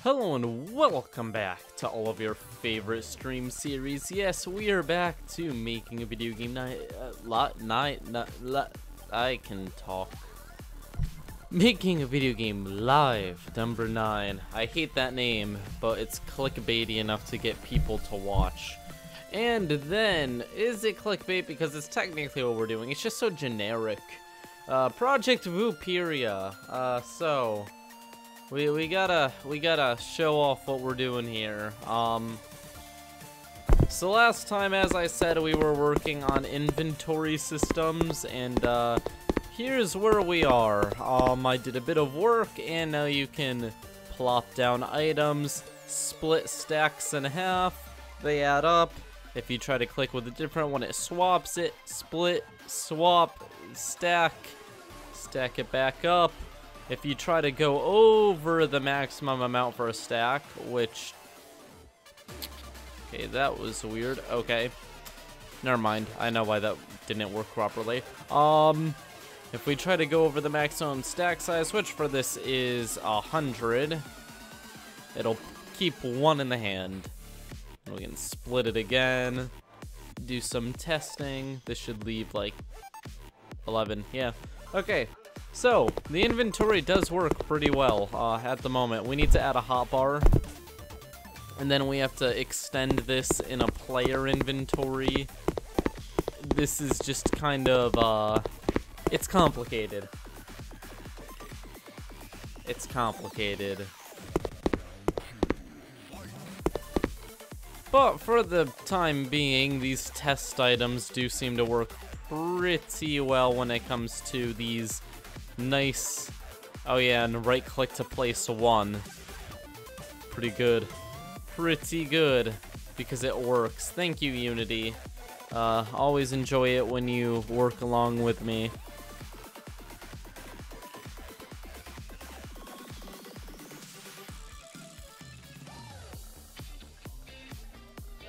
Hello and welcome back to all of your favorite stream series. Yes, we are back to making a video game I can talk. Making a video game live, number 9. I hate that name, but it's clickbaity enough to get people to watch. And then, is it clickbait? Because it's technically what we're doing. It's just so generic. Project Vooperia. We gotta show off what we're doing here. So last time, as I said, we were working on inventory systems, and here's where we are. I did a bit of work, and now you can plop down items, split stacks in half, they add up. If you try to click with a different one, it swaps it, split, swap, stack it back up. If you try to go over the maximum amount for a stack, which... Okay, that was weird. Okay. Never mind. I know why that didn't work properly. If we try to go over the maximum stack size, which for this is 100, it'll keep one in the hand. We can split it again, do some testing. This should leave like 11. Yeah. Okay. So, the inventory does work pretty well at the moment. We need to add a hotbar, and then we have to extend this in a player inventory. This is just kind of, it's complicated. It's complicated. But for the time being, these test items do seem to work pretty well when it comes to these nice, oh yeah, and right click to place one. Pretty good, because it works. Thank you, Unity. Always enjoy it when you work along with me.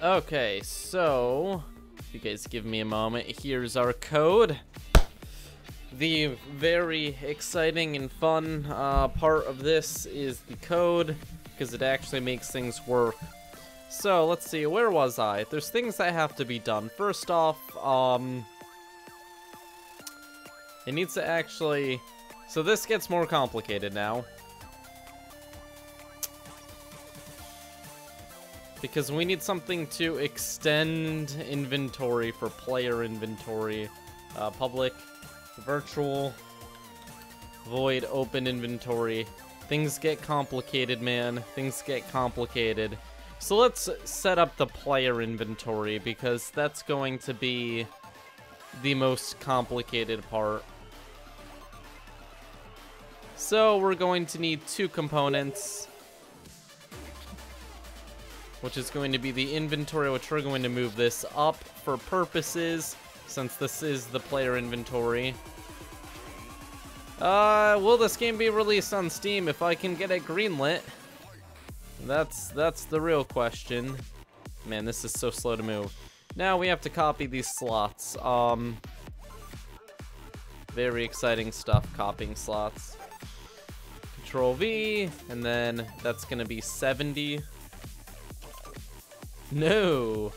Okay, so if you guys give me a moment, here's our code. The very exciting and fun part of this is the code, because it actually makes things work. So, let's see, where was I? There's things that have to be done. First off, it needs to actually... So this gets more complicated now. Because we need something to extend inventory for player inventory. Public... Virtual, void, open inventory. Things get complicated, man. Things get complicated. So let's set up the player inventory, because that's going to be the most complicated part. So we're going to need 2 components, which is going to be the inventory, which we're going to move this up for purposes, since this is the player inventory. Will this game be released on Steam if I can get it greenlit? That's the real question. Man, this is so slow to move. Now we have to copy these slots. Very exciting stuff, copying slots. Control V, and then that's gonna be 70. No!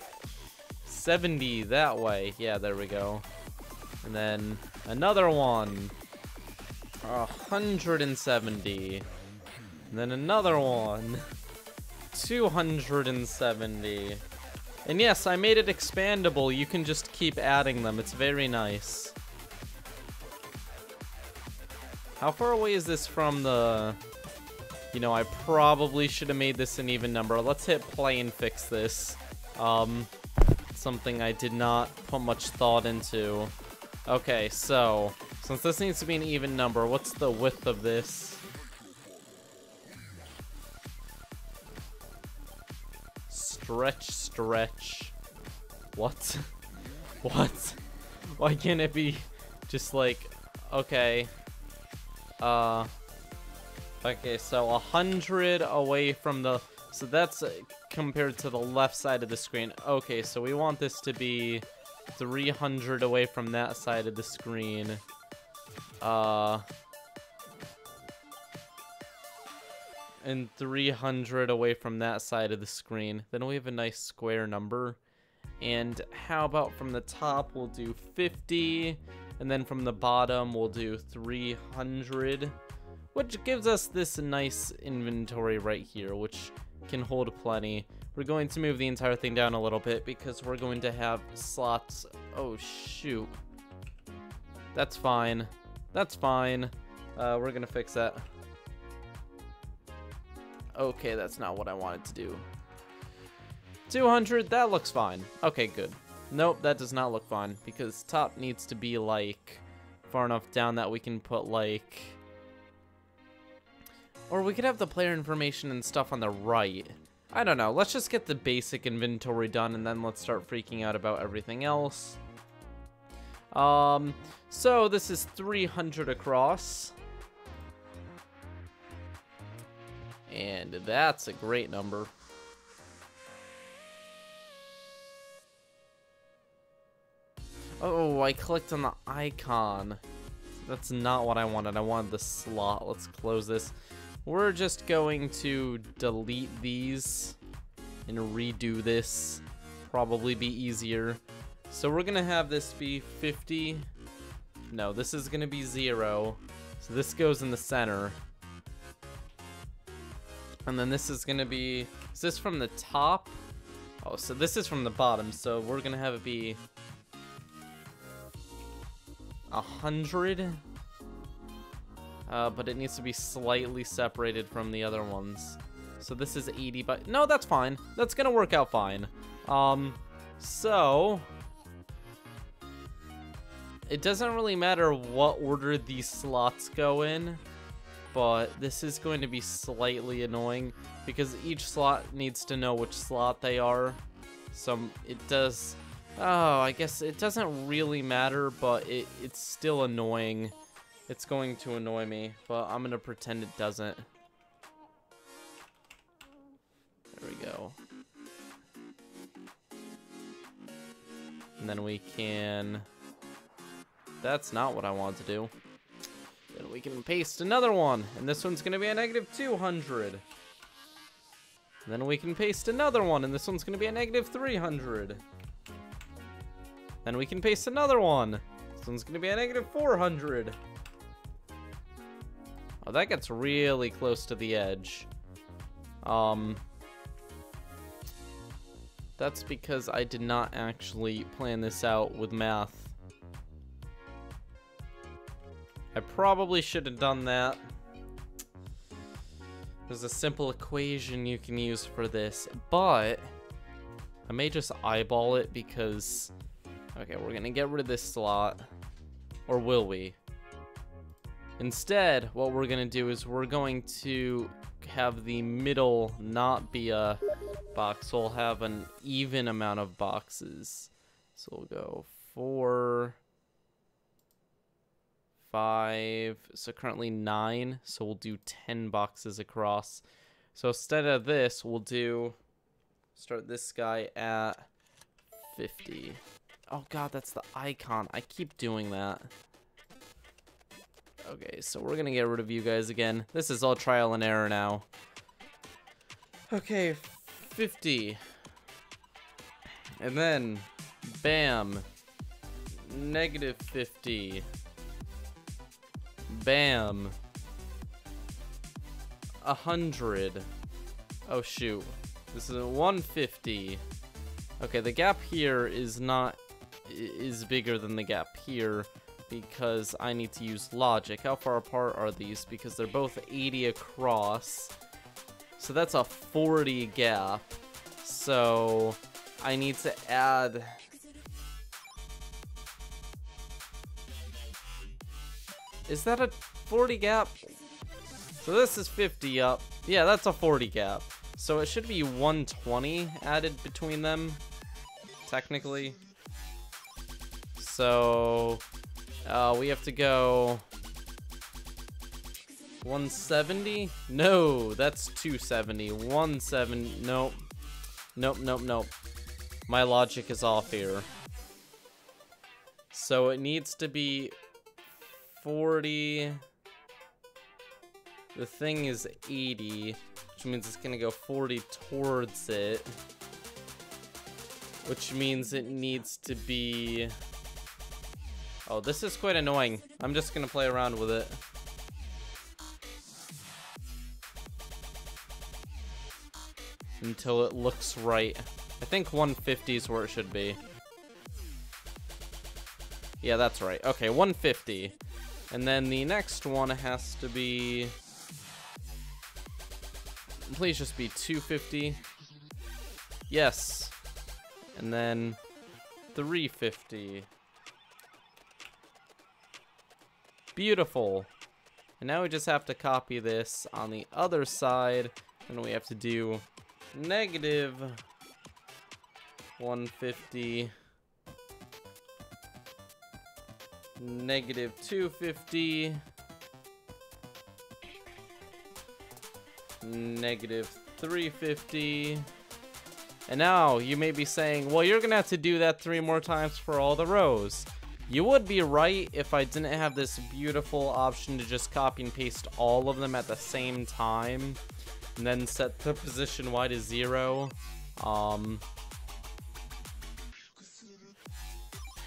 70 that way. Yeah, there we go. And then another one. 170. And then another one. 270. And yes, I made it expandable. You can just keep adding them. It's very nice. How far away is this from the... You know, I probably should have made this an even number. Let's hit play and fix this. Something I did not put much thought into. Okay, so since this needs to be an even number, what's the width of this? Stretch. What? What? Why can't it be just like, okay. Okay, so 100 away from the, so that's compared to the left side of the screen. Okay, so we want this to be 300 away from that side of the screen. and 300 away from that side of the screen. Then we have a nice square number. And how about from the top, we'll do 50, and then from the bottom, we'll do 300, which gives us this nice inventory right here, which can hold plenty. We're going to move the entire thing down a little bit because we're going to have slots. Oh, shoot. That's fine. That's fine. We're going to fix that. Okay, that's not what I wanted to do. 200, that looks fine. Okay, good. Nope, that does not look fine because top needs to be like far enough down that we can put like, or we could have the player information and stuff on the right. I don't know. Let's just get the basic inventory done and then let's start freaking out about everything else. So this is 300 across. And that's a great number. Oh, I clicked on the icon. That's not what I wanted. I wanted the slot. Let's close this. We're just going to delete these and redo this. Probably be easier. So we're gonna have this be 50. No, this is gonna be 0. So this goes in the center. And then this is gonna be, is this from the top? Oh, so this is from the bottom. So we're gonna have it be 100, but it needs to be slightly separated from the other ones. So this is 80, but no, that's fine. That's gonna work out fine. So it doesn't really matter what order these slots go in, but this is going to be slightly annoying because each slot needs to know which slot they are. So it does. Oh, I guess it doesn't really matter, but it's still annoying. It's going to annoy me, but I'm going to pretend it doesn't. There we go. And then we can... That's not what I want to do. Then we can paste another one, and this one's going to be a negative 200. And then we can paste another one, and this one's going to be a negative 300. Then we can paste another one. This one's going to be a negative 400. Oh, that gets really close to the edge. That's because I did not actually plan this out with math. I probably should have done that. There's a simple equation you can use for this, but I may just eyeball it because... Okay, we're gonna get rid of this slot. Or will we? Instead, what we're gonna do is we're going to have the middle not be a box. We'll have an even amount of boxes. So we'll go 4, 5, so currently 9. So we'll do 10 boxes across. So instead of this, we'll do, start this guy at 50. Oh god, that's the icon. I keep doing that. Okay, so we're gonna get rid of you guys again. This is all trial and error now. Okay, 50. And then, bam. Negative 50. Bam. 100. Oh shoot. This is a 150. Okay, the gap here is bigger than the gap here because I need to use logic. How far apart are these? Because they're both 80 across. So that's a 40 gap. So I need to add... Is that a 40 gap? So this is 50 up. Yeah, that's a 40 gap. So it should be 120 added between them, technically. So we have to go 170? No, that's 270. 170. Nope. Nope, nope, nope. My logic is off here. So it needs to be 40. The thing is 80. which means it's gonna go 40 towards it, which means it needs to be... Oh, this is quite annoying. I'm just gonna play around with it. Until it looks right. I think 150 is where it should be. Yeah, that's right. Okay, 150. And then the next one has to be... Please just be 250. Yes. And then 350. Beautiful. And now we just have to copy this on the other side. And we have to do negative 150. Negative 250. Negative 350. And now you may be saying, well, you're gonna have to do that 3 more times for all the rows. You would be right if I didn't have this beautiful option to just copy and paste all of them at the same time and then set the position Y to 0.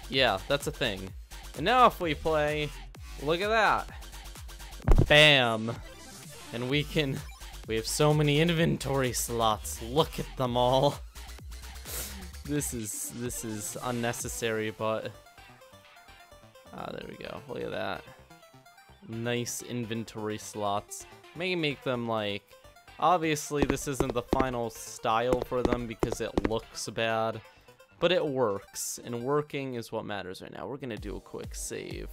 Yeah, that's a thing. And now if we play, look at that. Bam. And we have so many inventory slots. Look at them all. This is unnecessary, but there we go. Look at that. Nice inventory slots. Maybe make them like, obviously this isn't the final style for them because it looks bad. But it works, and working is what matters right now. We're gonna do a quick save.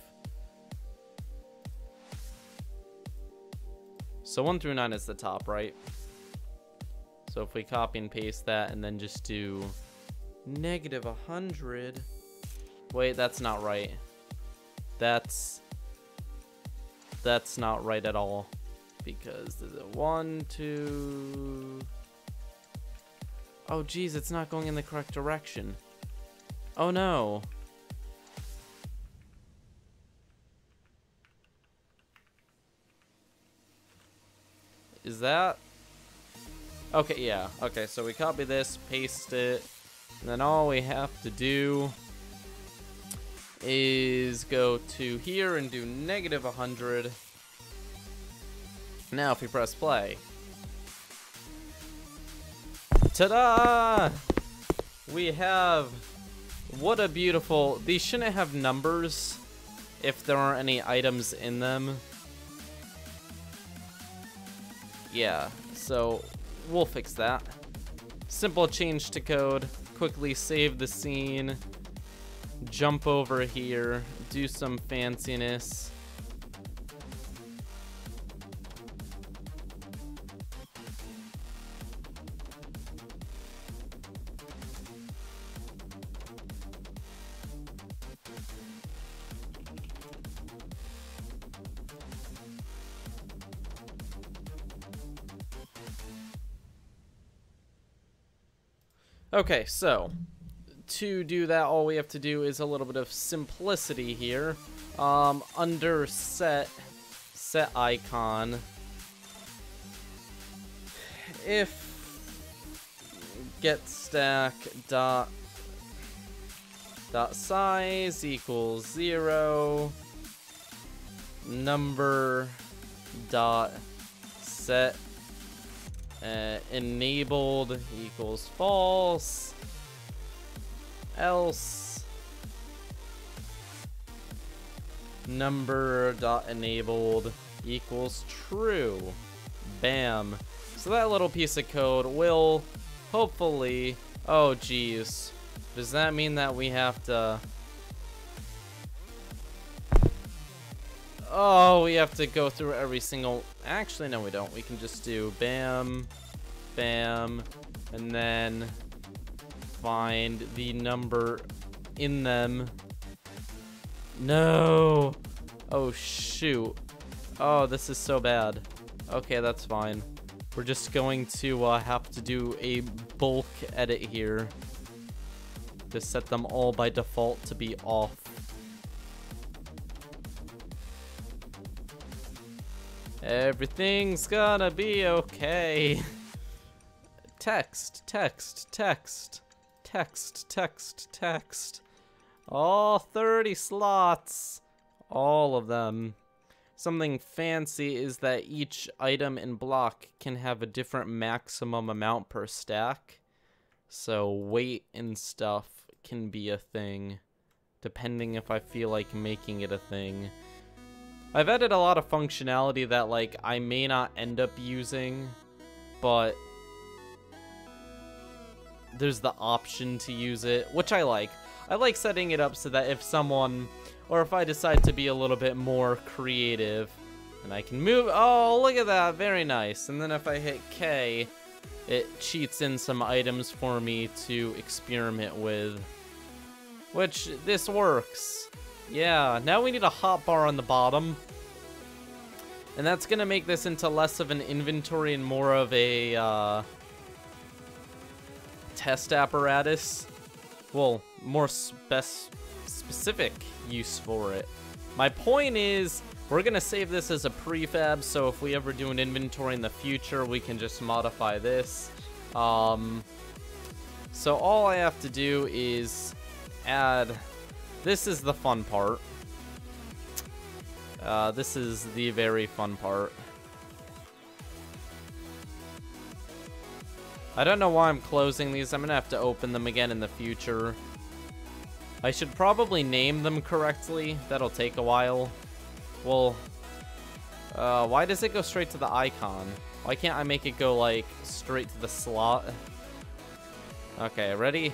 So 1 through 9 is the top, right? So if we copy and paste that and then just do negative 100. Wait, that's not right. That's not right at all. Because there's a 1, 2... Oh, geez, it's not going in the correct direction. Oh, no. Is that... Okay, yeah. Okay, so we copy this, paste it, and then all we have to do is go to here and do negative 100. Now, if we press play... Ta-da! We have... What a beautiful... These shouldn't have numbers if there aren't any items in them. Yeah, so we'll fix that. Simple change to code. Quickly save the scene. Jump over here. Do some fanciness. Okay, so to do that, all we have to do is a little bit of simplicity here. Under set icon, if get stack dot size equals 0, number dot set enabled equals false, else number dot enabled equals true. Bam. So that little piece of code will hopefully... Oh geez, does that mean that we have to... Oh, we have to go through every single... Actually, no, we don't. We can just do bam, bam, and then find the number in them. No! Oh, shoot. Oh, this is so bad. Okay, that's fine. We're just going to have to do a bulk edit here to set them all by default to be off. Everything's gonna be okay. Text, text, text, text, text, text. All 30 slots. All of them. Something fancy is that each item and block can have a different maximum amount per stack. So weight and stuff can be a thing, depending if I feel like making it a thing. I've added a lot of functionality that, like, I may not end up using, but there's the option to use it, which I like. I like setting it up so that if someone, or if I decide to be a little bit more creative, and I can move, oh, look at that, very nice. And then if I hit K, it cheats in some items for me to experiment with, which this works. Yeah, now we need a hotbar on the bottom, and that's gonna make this into less of an inventory and more of a test apparatus. Well, more specific use for it. My point is, we're gonna save this as a prefab, so if we ever do an inventory in the future, we can just modify this. So all I have to do is add, this is the fun part. This is the very fun part. I don't know why I'm closing these. I'm gonna have to open them again in the future. I should probably name them correctly. That'll take a while. Well, why does it go straight to the icon? Why can't I make it go, like, straight to the slot? Okay, ready?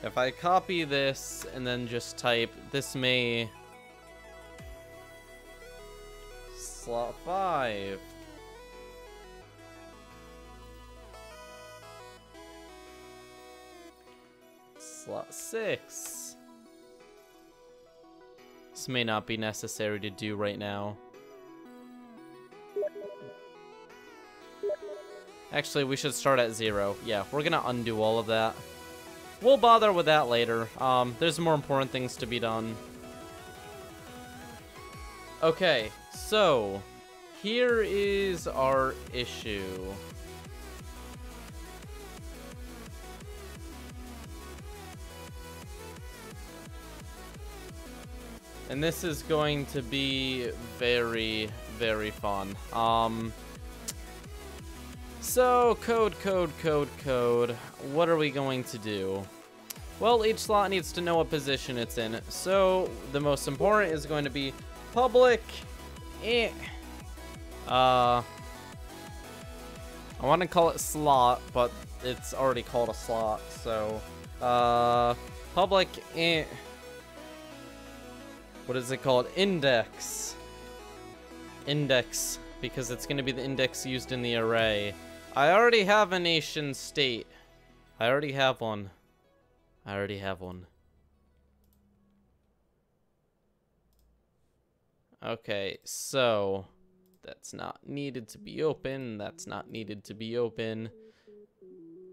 If I copy this and then just type, this may... Slot 5. Slot 6. This may not be necessary to do right now. Actually, we should start at 0. Yeah, we're gonna undo all of that. We'll bother with that later. There's more important things to be done. Okay, so here is our issue. And this is going to be very, very fun. So, code. What are we going to do? Well, each slot needs to know what position it's in. So, the most important is going to be public. I want to call it slot, but it's already called a slot. So, public. What is it called? Index. Index, because it's going to be the index used in the array. I already have a nation state. I already have one. Okay, so that's not needed to be open. That's not needed to be open.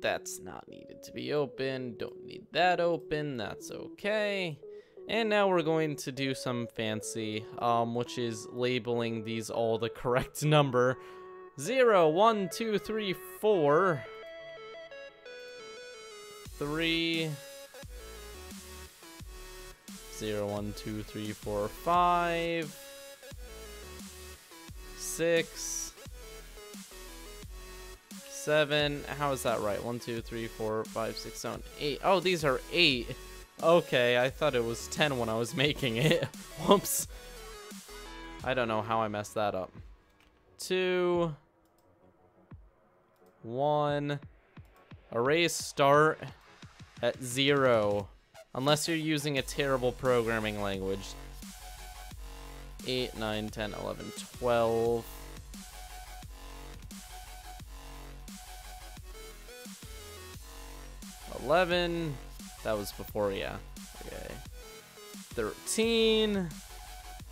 That's not needed to be open. Don't need that open. That's okay. And now we're going to do some fancy, which is labeling these all the correct number. 0, 1, 2, 3, 4. 3. 0, 1, 2, 3, 4, 5. 6. 7. How is that right? 1, 2, 3, 4, 5, 6, 7, 8. Oh, these are 8. Okay, I thought it was 10 when I was making it. Whoops. I don't know how I messed that up. 2. 1. Arrays start at 0. Unless you're using a terrible programming language. 8, 9, 10, 11, 12. 11. That was before, yeah. Okay. 13.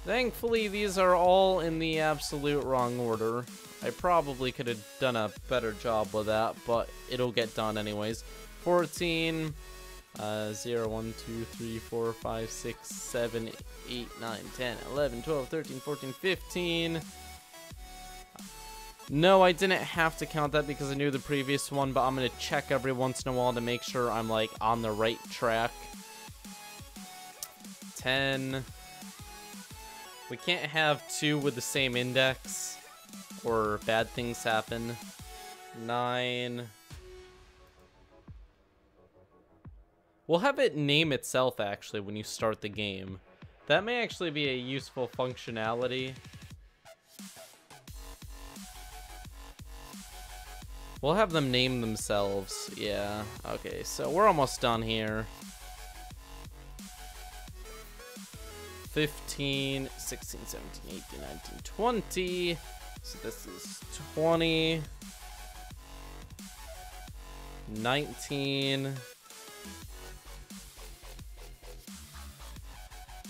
Thankfully, these are all in the absolute wrong order. I probably could have done a better job with that, but it'll get done anyways. 14. 0, 1, 2, 3, 4, 5, 6, 7, 8, 9, 10, 11, 12, 13, 14, 15. No, I didn't have to count that because I knew the previous one, but I'm going to check every once in a while to make sure I'm, like, on the right track. 10. We can't have two with the same index, or bad things happen. 9. We'll have it name itself, actually, when you start the game. That may actually be a useful functionality. We'll have them name themselves. Yeah, okay, so we're almost done here. 15, 16, 17, 18, 19, 20. So this is 20. 19.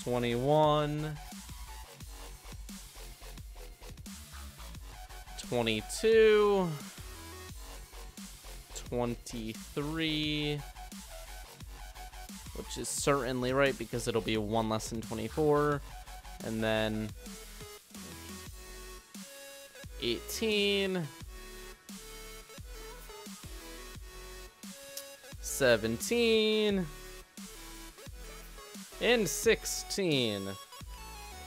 21. 22. 23, which is certainly right because it'll be one less than 24, and then 18, 17, and 16.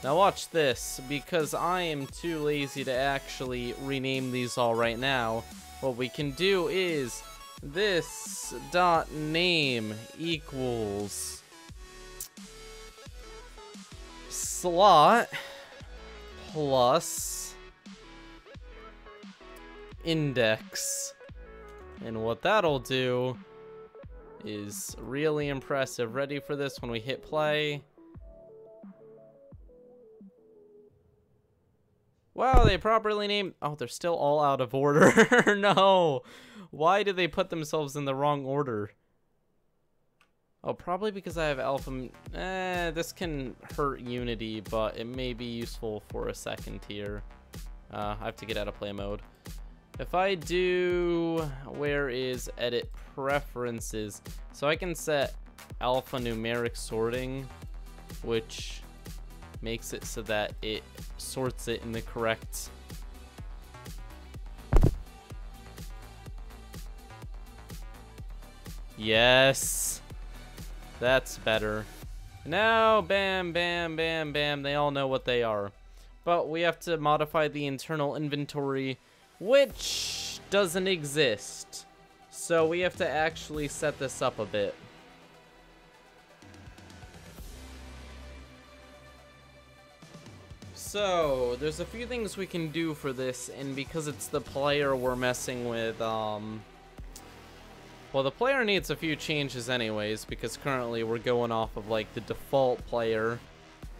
Now watch this, because I am too lazy to actually rename these all right now. What we can do is this dot name equals slot plus index, and what that'll do is really impressive. Ready for this when we hit play? Wow, they properly named... Oh, they're still all out of order. No. Why did they put themselves in the wrong order? Oh, probably because I have alpha... this can hurt Unity, but it may be useful for a second here. I have to get out of play mode. If I do... Where is edit preferences? So I can set alphanumeric sorting, which makes it so that it sorts it in the correct... Yes, that's better. Now, bam, bam, bam, bam, they all know what they are. But we have to modify the internal inventory, which doesn't exist. So we have to actually set this up a bit. So, there's a few things we can do for this, and because it's the player we're messing with, well, the player needs a few changes anyways, because currently we're going off of, like, the default player.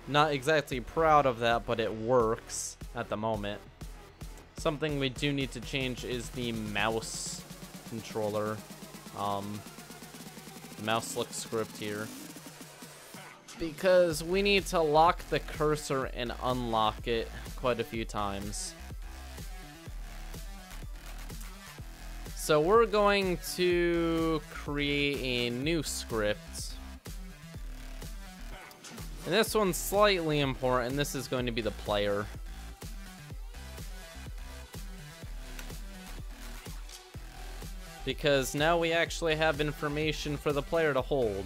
Not exactly proud of that, but it works at the moment. Something we do need to change is the mouse controller. The mouse look script here. Because we need to lock the cursor and unlock it quite a few times. So we're going to create a new script. And this one's slightly important. This is going to be the player. Because now we actually have information for the player to hold.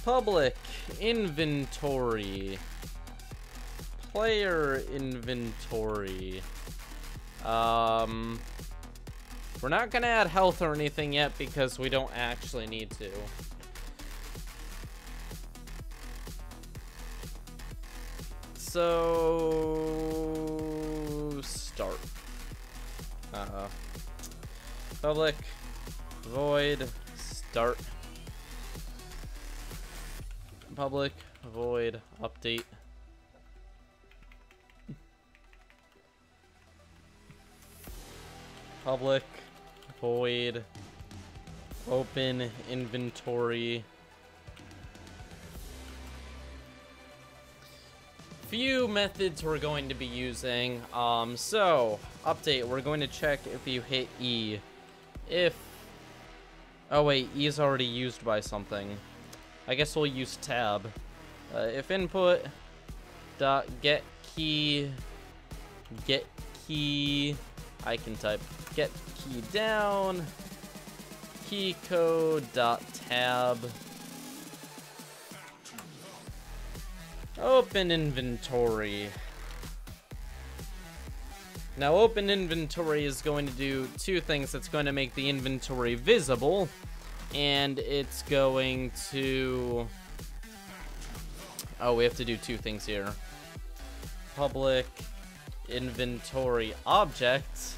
Public inventory. Player inventory. We're not gonna add health or anything yet because we don't actually need to. So start. Public void start. Public void update. Public void open inventory. Few methods we're going to be using. So update, we're going to check if you hit E. If Oh wait, E is already used by something. I guess we'll use tab. If input dot get key, I can type get key down, key code dot tab, open inventory. Now open inventory is going to do two things. It's going to make the inventory visible, and it's going to... Oh, we have to do two things here. Public inventory object.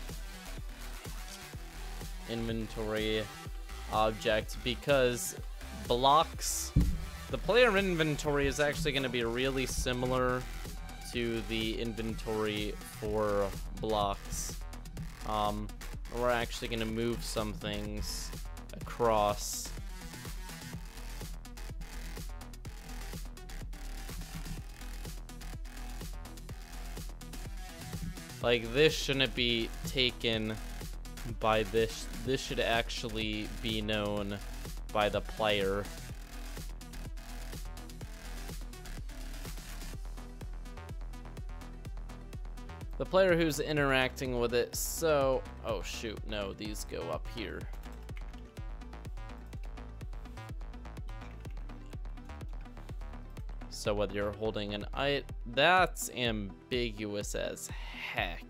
Inventory object, because blocks... The player inventory is actually going to be really similar to the inventory for blocks. We're actually going to move some things across. Like, this shouldn't be taken by this. This should actually be known by the player. The player who's interacting with it. So, oh shoot, no, these go up here. So whether you're holding an item, that's ambiguous as heck.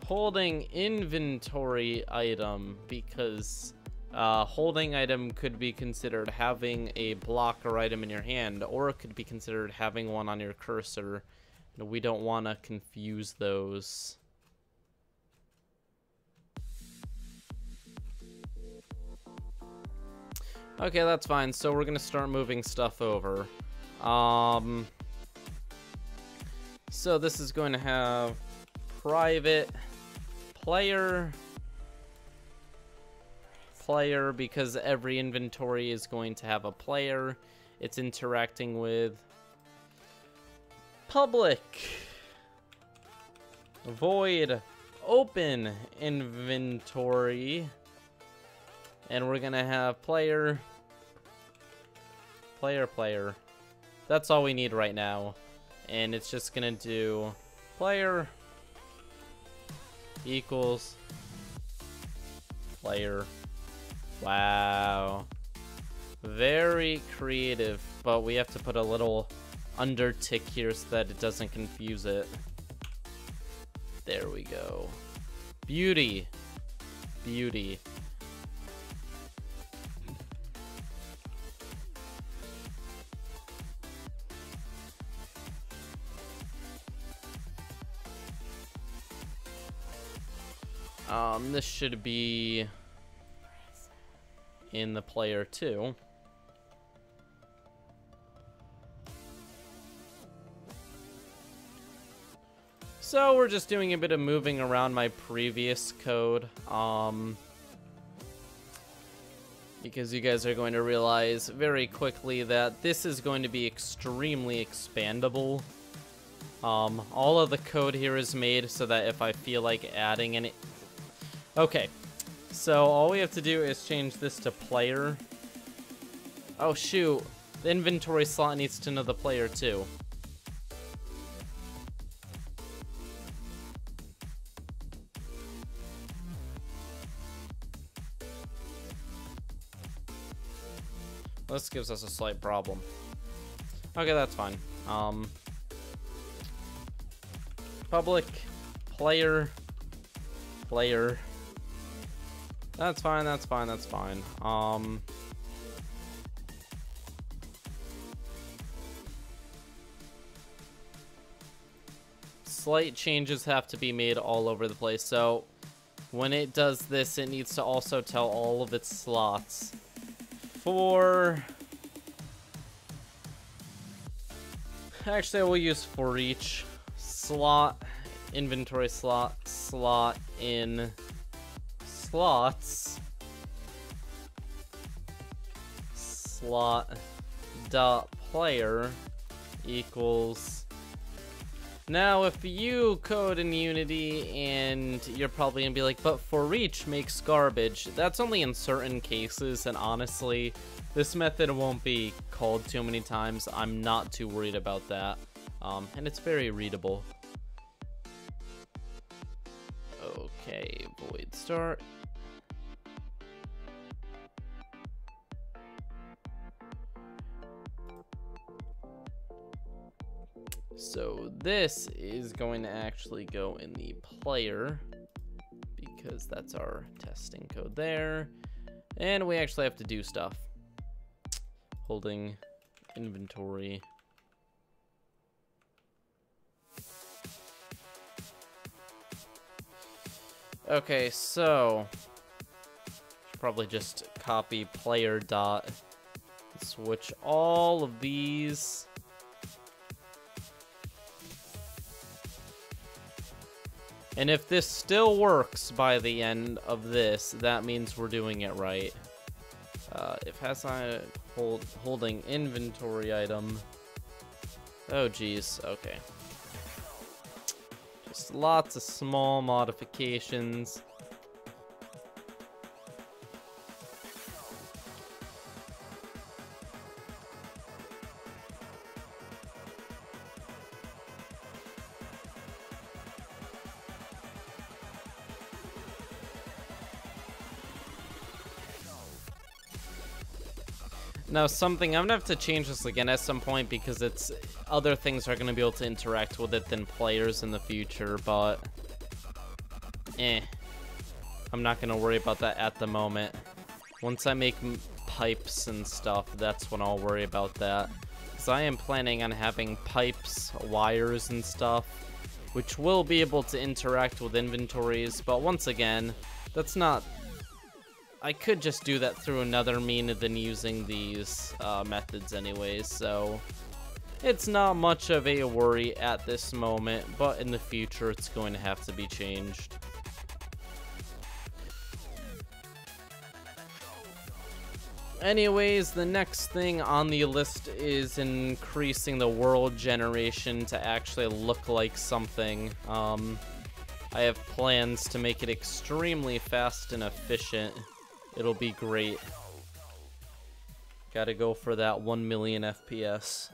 Holding inventory item, because holding item could be considered having a block or item in your hand, or it could be considered having one on your cursor. And we don't want to confuse those. Okay, that's fine. So we're gonna start moving stuff over. So this is going to have private player, because every inventory is going to have a player it's interacting with. Public void open inventory, and we're gonna have player. That's all we need right now, and it's just gonna do player equals player. Wow, very creative, but we have to put a little undertick here so that it doesn't confuse it. There we go. Beauty. This should be in the player too. So we're just doing a bit of moving around my previous code, because you guys are going to realize very quickly that this is going to be extremely expandable. All of the code here is made so that if I feel like adding any... Okay, so all we have to do is change this to player. Oh shoot, the inventory slot needs to know the player too. This gives us a slight problem. Okay, that's fine. Public player. That's fine. Slight changes have to be made all over the place. So when it does this, it needs to also tell all of its slots. Actually, I will use for each slot, inventory slot in slots, slot dot player equals Now, if you code in Unity and you're probably gonna be like, but for reach makes garbage. That's only in certain cases, and honestly, this method won't be called too many times. I'm not too worried about that. And it's very readable. Okay, void start. So this is going to actually go in the player because that's our testing code there. And we actually have to do stuff. Holding inventory. Okay, so probably just copy player dot, switch all of these. And if this still works by the end of this, that means we're doing it right. If has I holding inventory item. Oh geez, okay. Just lots of small modifications. Now, something, I'm gonna have to change this again at some point because it's other things are gonna be able to interact with it than players in the future, but I'm not gonna worry about that at the moment. Once I make pipes and stuff, that's when I'll worry about that. Because I am planning on having pipes, wires, and stuff, which will be able to interact with inventories, but once again, that's not... I could just do that through another means than using these methods anyways, so it's not much of a worry at this moment, but in the future it's going to have to be changed. Anyways, the next thing on the list is increasing the world generation to actually look like something. I have plans to make it extremely fast and efficient. It'll be great. Gotta go for that 1 million FPS.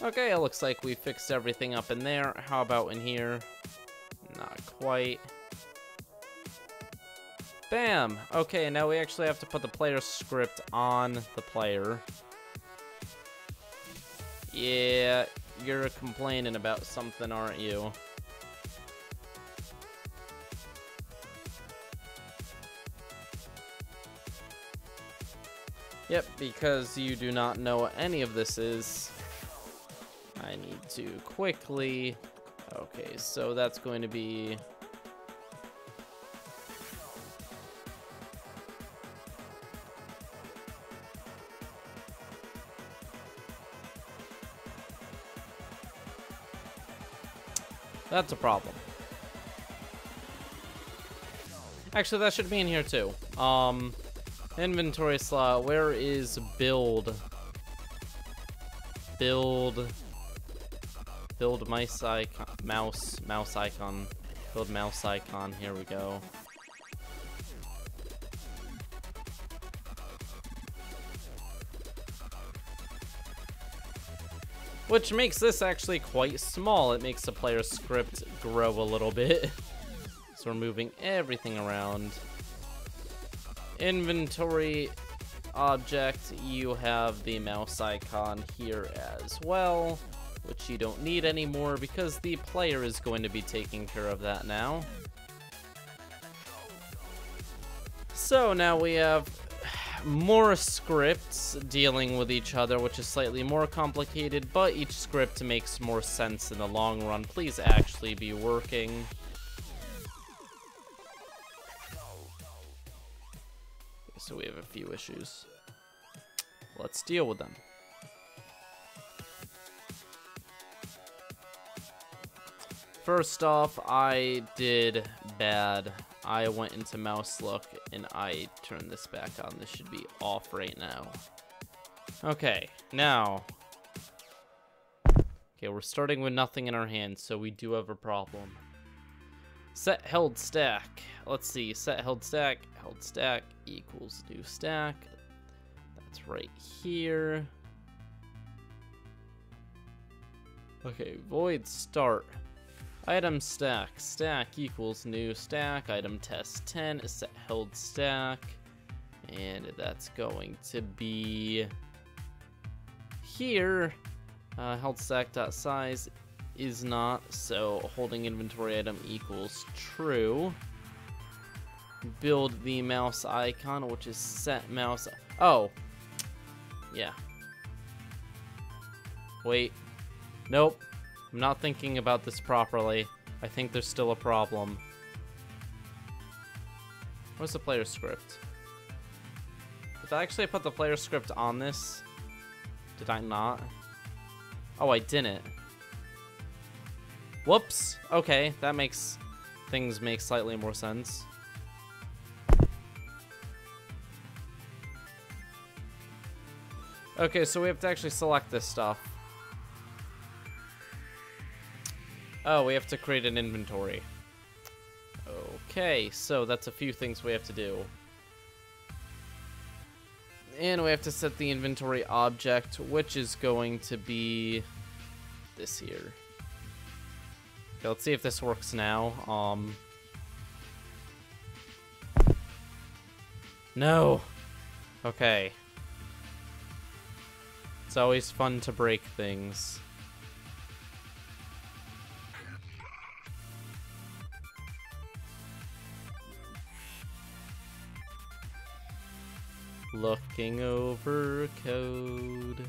Okay, it looks like we fixed everything up in there. How about in here? Not quite. Bam! Okay, now we actually have to put the player script on the player. Yeah, you're complaining about something, aren't you? Yep, because you do not know what any of this is. I need to quickly... Okay, so that's going to be... That's a problem. Actually, that should be in here too. Inventory slot, where is build? Build mouse icon, mouse icon. Build mouse icon, here we go. Which makes this actually quite small. It makes the player script grow a little bit. So we're moving everything around. Inventory object, you have the mouse icon here as well, which you don't need anymore because the player is going to be taking care of that now. So now we have more scripts dealing with each other, which is slightly more complicated, but each script makes more sense in the long run. Please actually be working. So we have a few issues. Let's deal with them. First off, I did bad. I went into mouse look and I turned this back on. This should be off right now. Okay, now Okay, we're starting with nothing in our hands, so we do have a problem. Set held stack. Let's see. Set held stack equals new stack. That's right here. Okay, void start. Item stack equals new stack. Item test 10 is set held stack. And that's going to be here. Held stack dot size is not, so holding inventory item equals true. Build the mouse icon, which is set mouse. Oh, yeah. Wait. Nope. I'm not thinking about this properly. I think there's still a problem. Where's the player script? Did I actually put the player script on this? Did I not? Oh, I didn't. Whoops. Okay, that makes things make slightly more sense. Okay, so we have to actually select this stuff. Oh, we have to create an inventory. Okay, so that's a few things we have to do. And we have to set the inventory object, which is going to be this here. Okay, let's see if this works now. No. Okay. It's always fun to break things. Looking over code.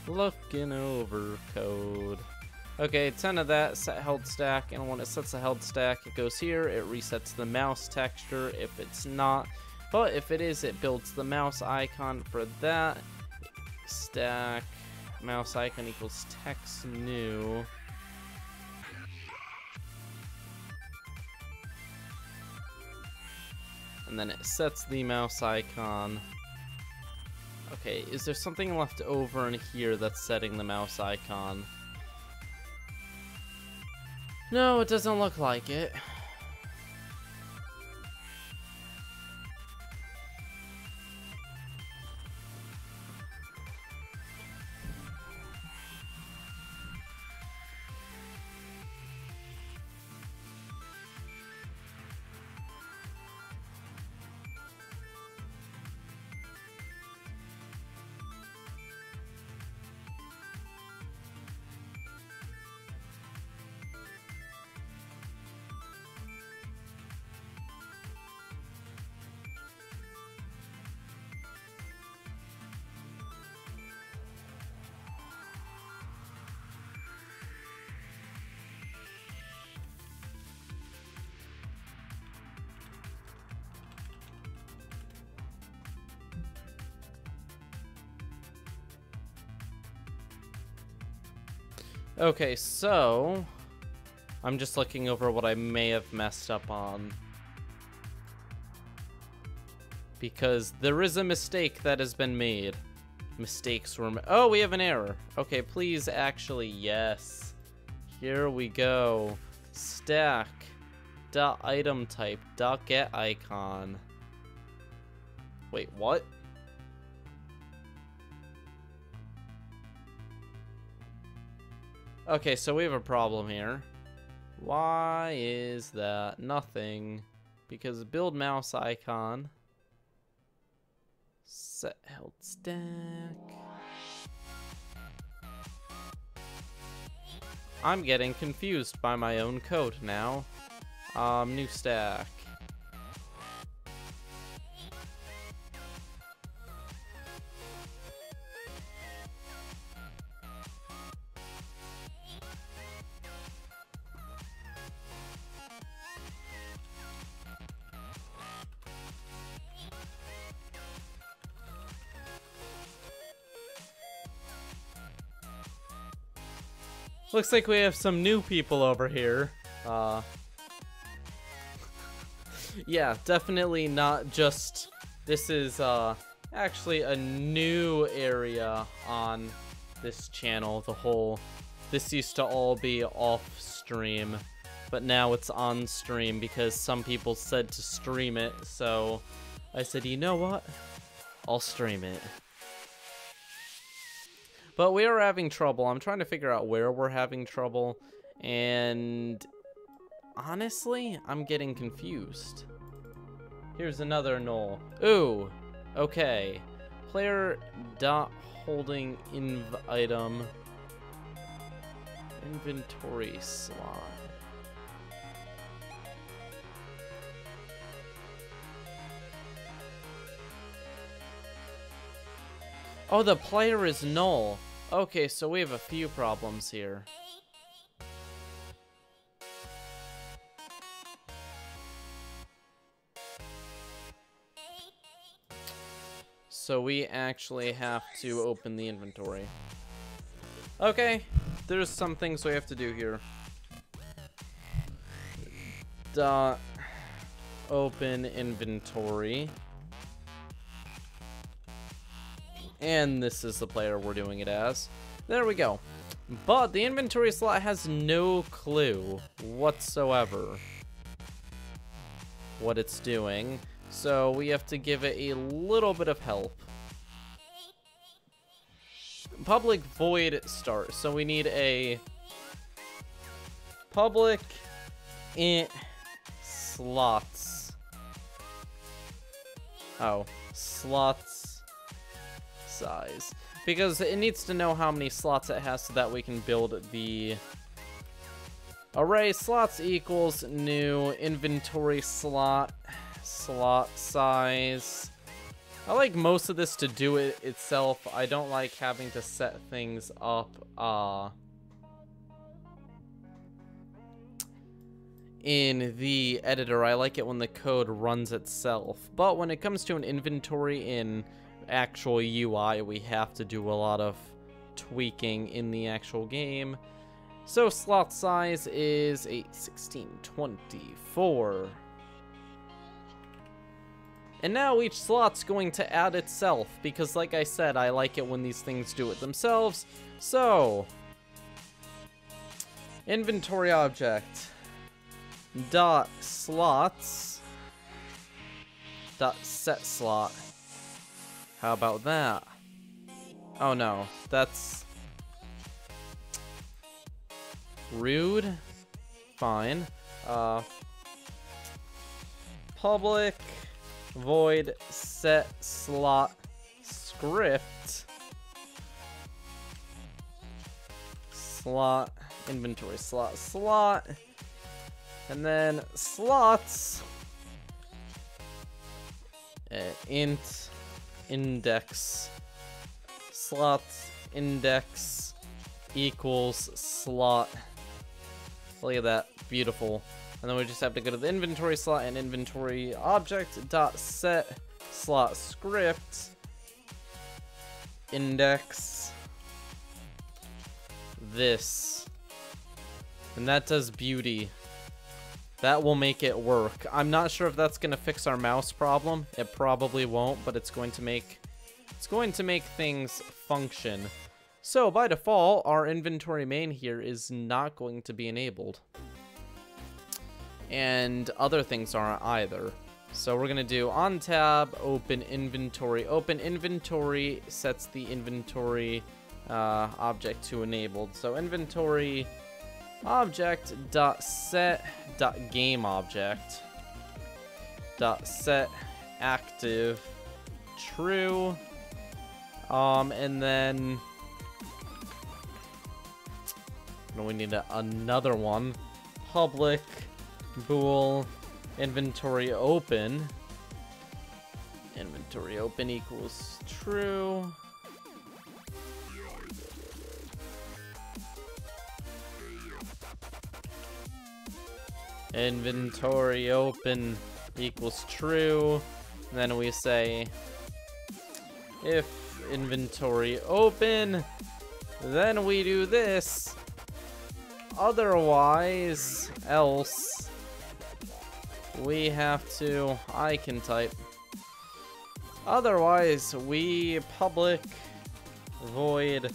Looking over code. Okay, 10 of that, set held stack, and when it sets a held stack, it goes here, it resets the mouse texture if it's not, but if it is, it builds the mouse icon for that. Stack, mouse icon equals text new. And then it sets the mouse icon. Okay, is there something left over in here that's setting the mouse icon? No, it doesn't look like it. Okay, so I'm just looking over what I may have messed up on, because there is a mistake that has been made. Mistakes were oh, we have an error. Okay, please, actually, yes. Here we go. Stack dot item type dot get icon. Wait, what? Okay, so we have a problem here. Why is that nothing? Because build mouse icon. Set held stack. I'm getting confused by my own code now. New stack. Looks like we have some new people over here. Yeah, definitely not just... This is actually a new area on this channel. The whole This used to all be off stream, but now it's on stream because some people said to stream it, so I said, you know what? I'll stream it. But we are having trouble. I'm trying to figure out where we're having trouble, and honestly, I'm getting confused. Here's another null. Ooh, okay. Player dot holding inv item inventory slot. Oh, the player is null. Okay, so we have a few problems here. So we actually have to open the inventory. Okay, there's some things we have to do here. Dot open inventory. And this is the player we're doing it as. There we go. But the inventory slot has no clue whatsoever what it's doing. So we have to give it a little bit of help. Public void start. So we need a public int slots. Oh, slots size. Because it needs to know how many slots it has so that we can build the array. Slots equals new inventory slot size. I like most of this to do it itself. I don't like having to set things up in the editor. I like it when the code runs itself. But when it comes to an inventory in actual UI, we have to do a lot of tweaking in the actual game. So slot size is 8, 16, 24. And now each slot's going to add itself, because like I said, I like it when these things do it themselves. So, inventory object dot slots dot set slot. How about that? Oh no, that's rude. Fine. Public void set slot script slot inventory slot and then slots int index slots index equals slot. Look at that, beautiful. And then we just have to go to the inventory slot and inventory object dot set slot script index this. And that does beauty. That will make it work. I'm not sure if that's gonna fix our mouse problem. It probably won't, but it's going to make things function. So by default, our inventory main here is not going to be enabled. And other things aren't either. So we're gonna do on tab, open inventory. Open inventory sets the inventory object to enabled. So inventory object dot set dot game object dot set active true. And then we need another one. Public bool inventory open equals true. Inventory open equals true. And then we say if inventory open, then we do this. Otherwise, else, we have to, I can type. Otherwise, we public void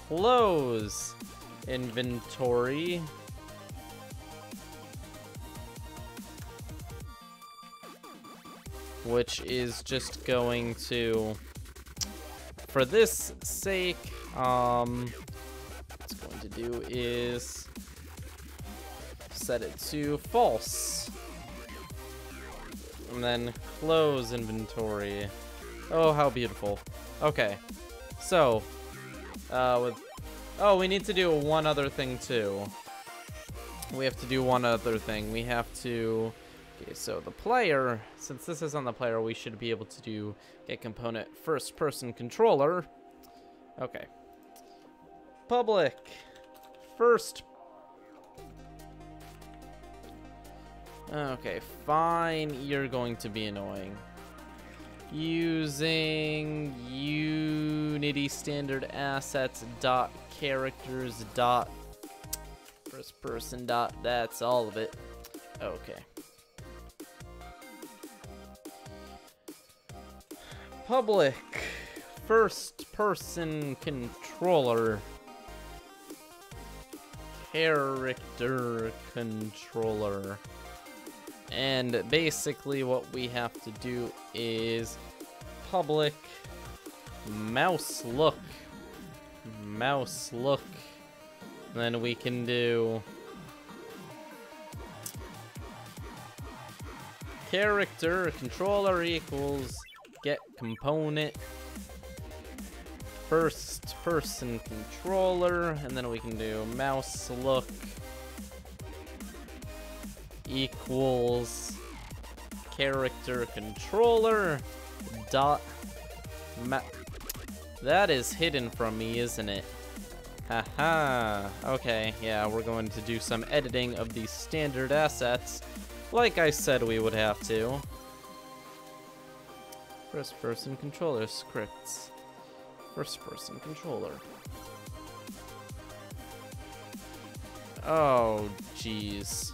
close inventory. Which is just going to, for this sake, what it's going to do is set it to false. And then close inventory. Oh, how beautiful. Okay. So, oh, we need to do one other thing too. We have to do one other thing. We have to, okay, so the player, since this is on the player, we should be able to do get component first person controller. Okay. Public first. Okay, fine. You're going to be annoying. Using Unity standard assets dot characters dot first person dot, that's all of it. Okay. Public first person controller character controller. And basically what we have to do is public mouse look. Mouse look. Then we can do character controller equals get component first person controller, and then we can do mouse look equals character controller dot that is hidden from me, isn't it? Haha. Okay, yeah, we're going to do some editing of these standard assets like I said we would have to. First person controller scripts. First person controller. Oh, jeez.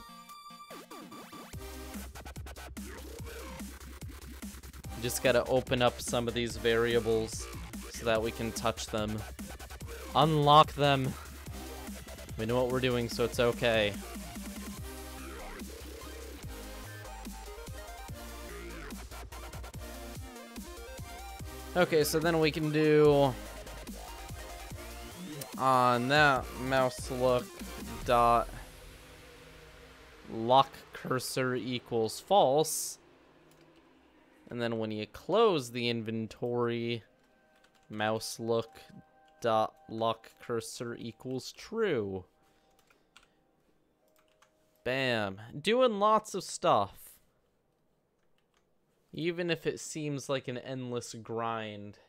Just gotta open up some of these variables so that we can touch them. Unlock them. We know what we're doing, so it's okay. Okay, so then we can do on that mouse look dot lock cursor equals false. And then when you close the inventory, mouse look dot lock cursor equals true. Bam. Doing lots of stuff. Even if it seems like an endless grind,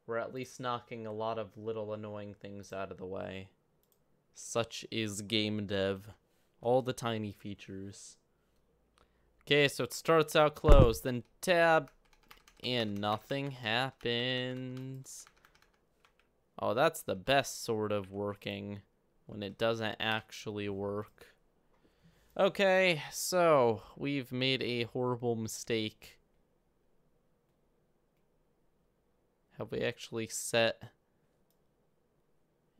we're at least knocking a lot of little annoying things out of the way. Such is game dev. All the tiny features. Okay, so it starts out closed, then tab, and nothing happens. Oh, that's the best sort of working, when it doesn't actually work. Okay, so we've made a horrible mistake. Have we actually set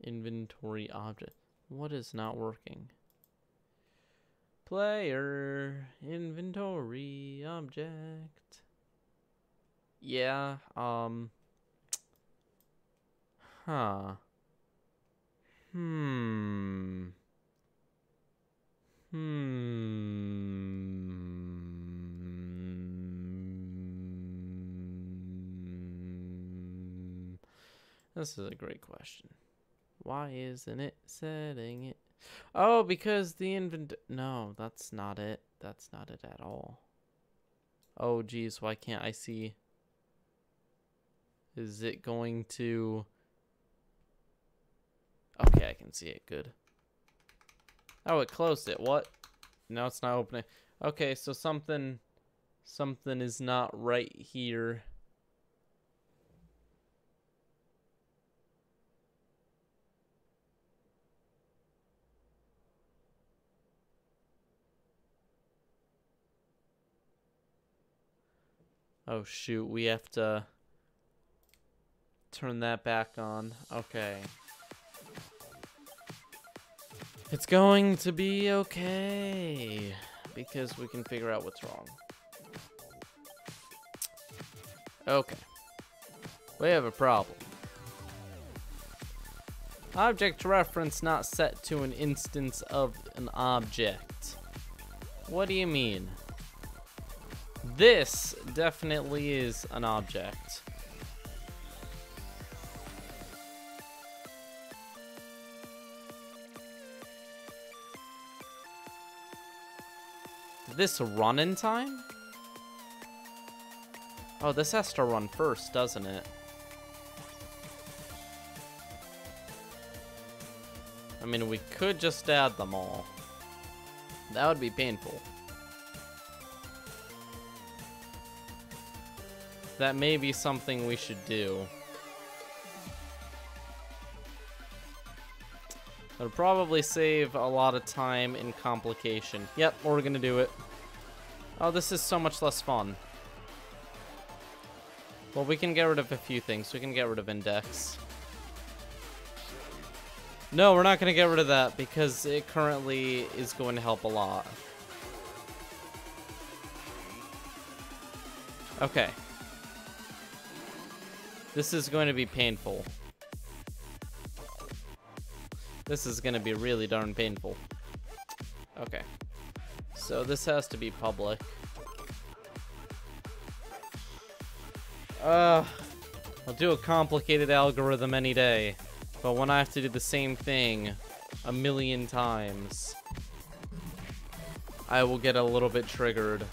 inventory object? What is not working? Player inventory object. Yeah, This is a great question. Why isn't it setting it? Oh, because the no, that's not it. That's not it at all. Oh, geez, why can't I see? Is it going to... Okay, I can see it. Good. Oh, it closed it. What? No, it's not opening. Okay, so something is not right here. Oh shoot, we have to turn that back on. Okay. It's going to be okay, because we can figure out what's wrong. Okay. We have a problem. Object reference not set to an instance of an object. What do you mean? This definitely is an object. Did this run in time? Oh, this has to run first, doesn't it? I mean, we could just add them all. That would be painful. That may be something we should do. It'll probably save a lot of time and complication. Yep, we're gonna do it. Oh, this is so much less fun. Well, we can get rid of a few things. We can get rid of index. No, we're not going to get rid of that because it currently is going to help a lot. Okay. This is going to be painful. This is going to be really darn painful. Okay. So this has to be public. I'll do a complicated algorithm any day. But when I have to do the same thing a million times, I will get a little bit triggered.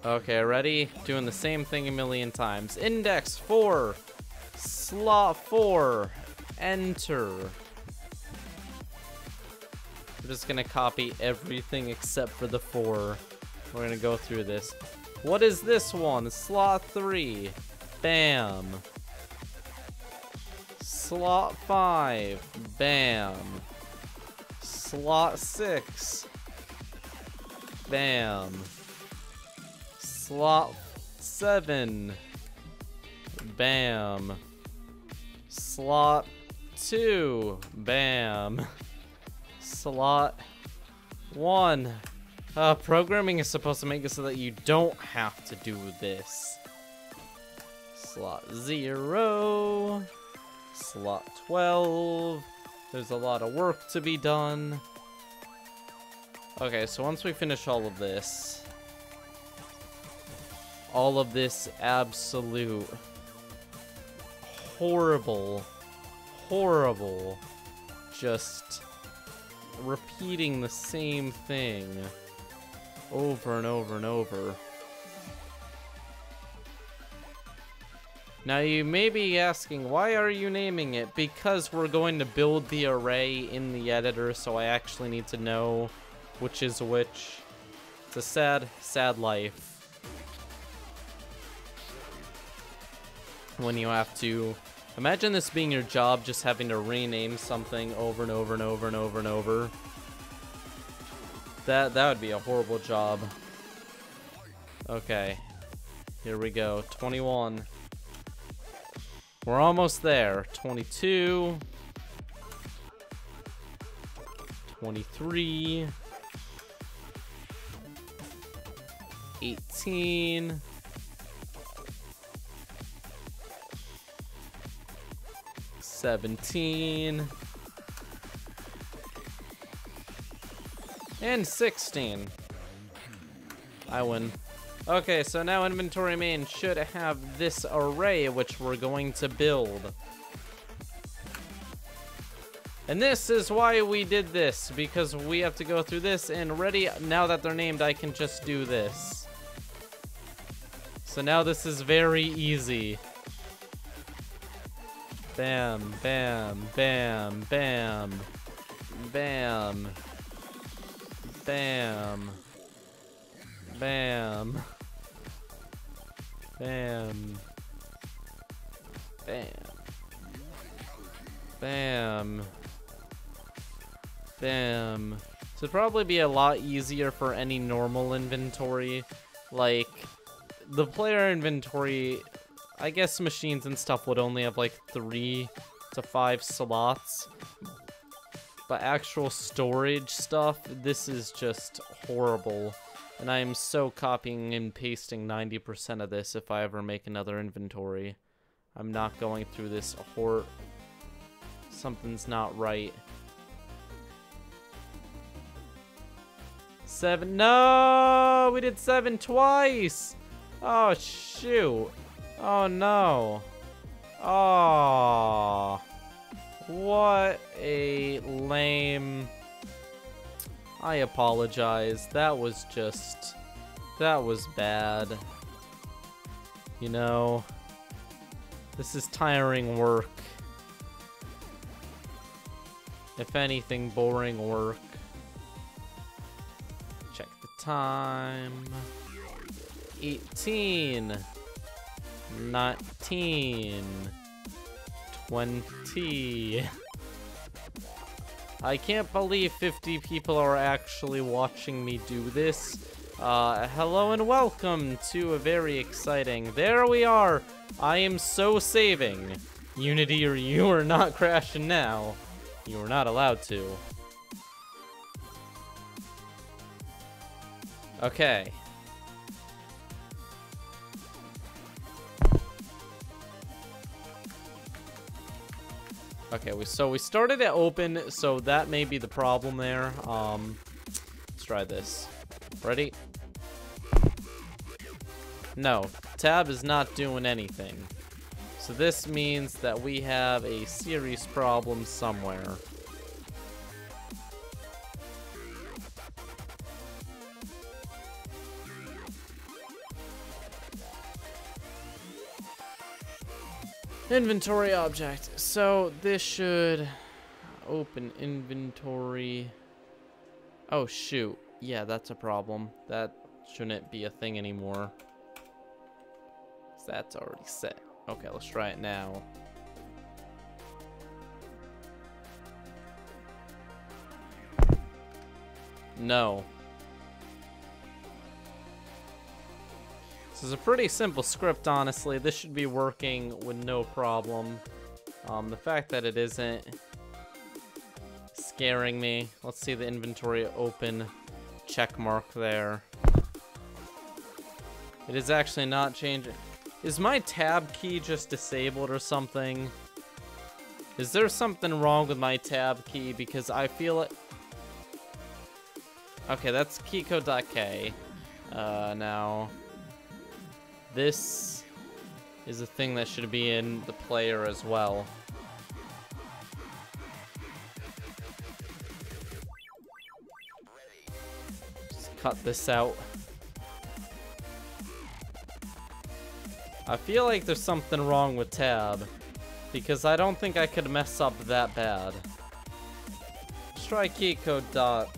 Okay, ready? Doing the same thing a million times. Index 4, slot 4, enter. We're just gonna copy everything except for the 4. We're gonna go through this. What is this one? Slot 3. Bam. Slot 5. Bam. Slot 6. Bam. Slot 7. Bam. Slot 2. Bam. Slot 1. Programming is supposed to make it so that you don't have to do this. Slot 0. Slot 12. There's a lot of work to be done. Okay, so once we finish all of this absolute horrible, just repeating the same thing over and over and over. Now you may be asking, why are you naming it? Because we're going to build the array in the editor, so I actually need to know which is which. It's a sad, sad life. When you have to... Imagine this being your job, just having to rename something over and over and over and over and over. That would be a horrible job. Okay. Here we go. 21. We're almost there. 22. 23. 18. 17. And 16. I win. Okay, so now inventory main should have this array which we're going to build. And this is why we did this, because we have to go through this, and ready, now that they're named, I can just do this. So now this is very easy. Bam, bam, bam, bam, bam, bam, bam, bam, bam, bam, bam. So it'd probably be a lot easier for any normal inventory. Like, the player inventory, I guess machines and stuff would only have like 3 to 5 slots. But actual storage stuff, this is just horrible. And I am so copying and pasting 90% of this if I ever make another inventory. I'm not going through this something's not right. 7, no! We did 7 twice! Oh, shoot. Oh, no. Oh. What a lame... I apologize. That was bad. You know, this is tiring work. If anything, boring work. Check the time. 18. 19. 20. I can't believe 50 people are actually watching me do this. Hello and welcome to a very exciting... There we are! I am so saving. Unity, you are not crashing now. You are not allowed to. Okay. Okay, so we started it open, so that may be the problem there. Let's try this. Ready? No, tab is not doing anything. So this means that we have a serious problem somewhere. Inventory object. So this should open inventory. Oh shoot. Yeah, that's a problem. That shouldn't be a thing anymore. That's already set. Okay, let's try it now. No. This is a pretty simple script, honestly. This should be working with no problem. The fact that it isn't scaring me. Let's see the inventory open check mark there. It is actually not changing. Is my tab key just disabled or something? Is there something wrong with my tab key? Because I feel it. Okay, that's keycode.k. Now, this is a thing that should be in the player as well. Just cut this out. I feel like there's something wrong with tab, because I don't think I could mess up that bad. Let's try keycode.n.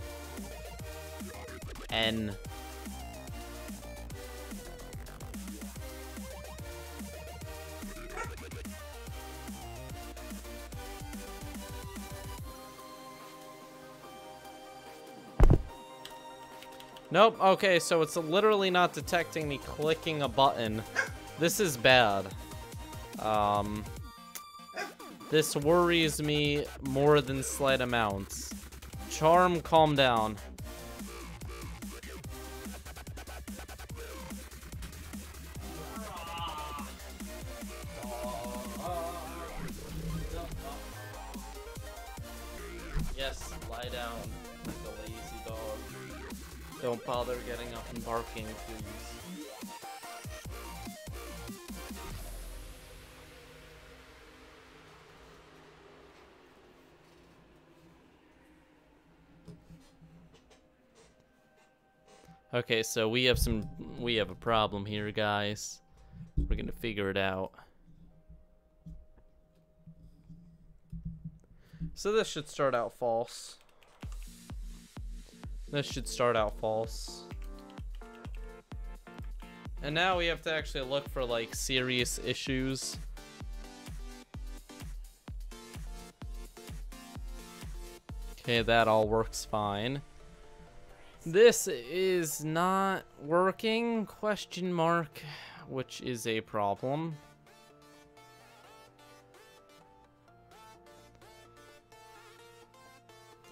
Nope, okay, so it's literally not detecting me clicking a button. This is bad. This worries me more than slight amounts. Charm, calm down. Yes, lie down like a lazy dog. Don't bother getting up and barking, please. Okay, so we have a problem here, guys. We're gonna figure it out. So this should start out false. This should start out false. And now we have to actually look for like serious issues. Okay, that all works fine. This is not working, question mark, which is a problem.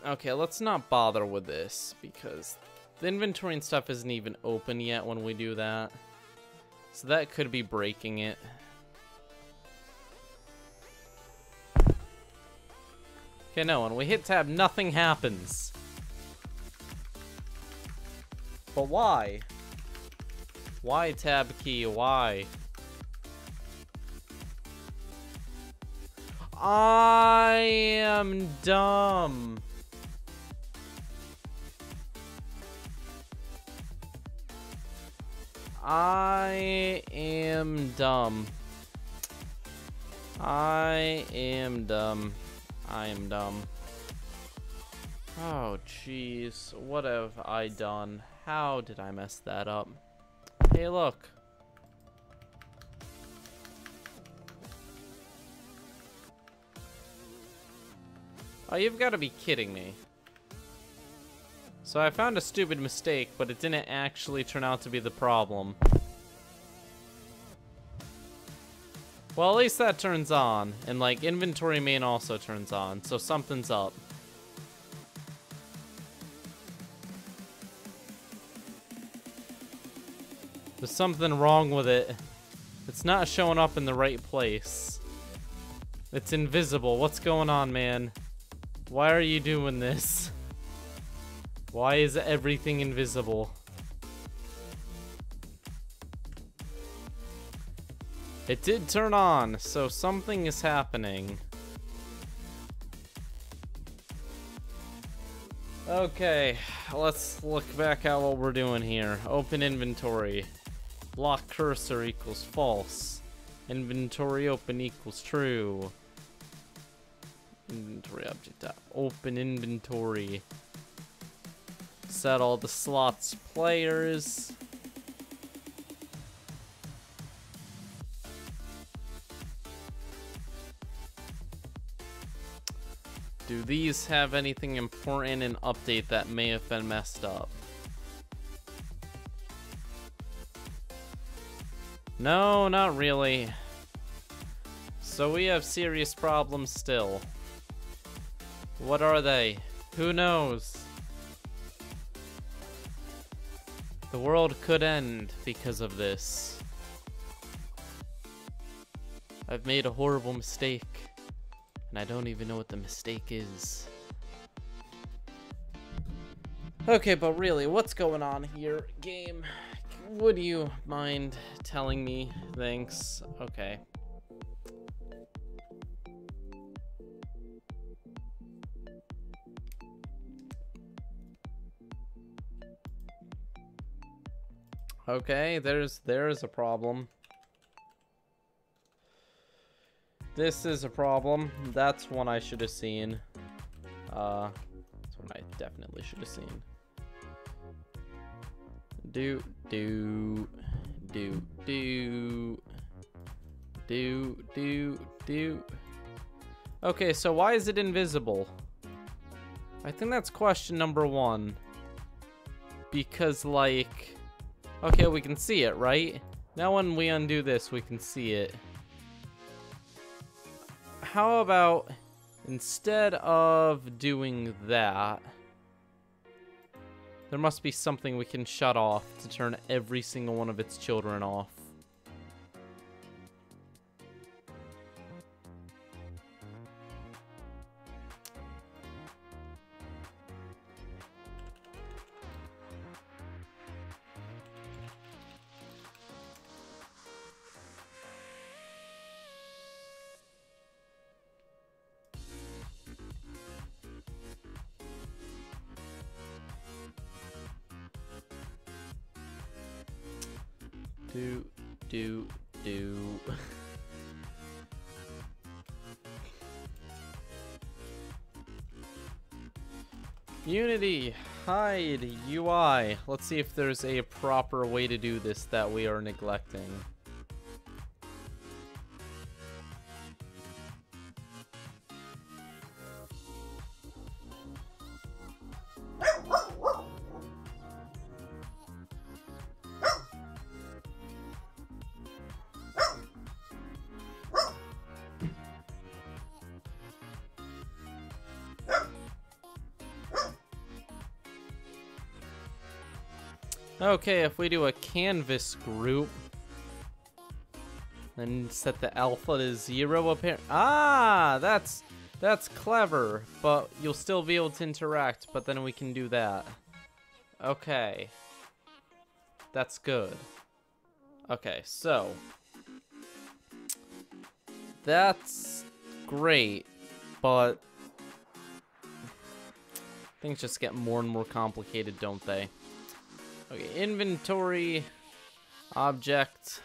Okay, let's not bother with this because the inventory and stuff isn't even open yet when we do that. So that could be breaking it. Okay, no, when we hit tab, nothing happens. But why? Why tab key? Why? I am dumb. I am dumb. I am dumb. I am dumb. Oh, jeez. What have I done? How did I mess that up? Hey, look. Oh, you've got to be kidding me. So I found a stupid mistake, but it didn't actually turn out to be the problem. Well, at least that turns on. And, like, inventory main also turns on. So something's up. There's something wrong with it. It's not showing up in the right place. It's invisible. What's going on, man? Why are you doing this? Why is everything invisible? It did turn on, so something is happening. Okay, let's look back at what we're doing here. Open inventory. Block cursor equals false. Inventory open equals true. Inventory object open inventory. Set all the slots players. Do these have anything important in update that may have been messed up? No, not really. So we have serious problems still. What are they? Who knows? The world could end because of this. I've made a horrible mistake, and I don't even know what the mistake is. Okay, but really, what's going on here, game? Would you mind telling me? Thanks. Okay. Okay, there's a problem. This is a problem. That's one I should have seen. That's one I definitely should have seen. Do. Okay, so why is it invisible? I think that's question number one. Because, like... Okay, we can see it, right? Now when we undo this, we can see it. How about, instead of doing that, there must be something we can shut off to turn every single one of its children off. Do. Unity, hide, UI. Let's see if there's a proper way to do this that we are neglecting. Okay, if we do a canvas group, then set the alpha to 0 apparent. Ah, that's clever, but you'll still be able to interact, but then we can do that. Okay. That's good. Okay, so that's great, but things just get more and more complicated, don't they? Okay, inventory object.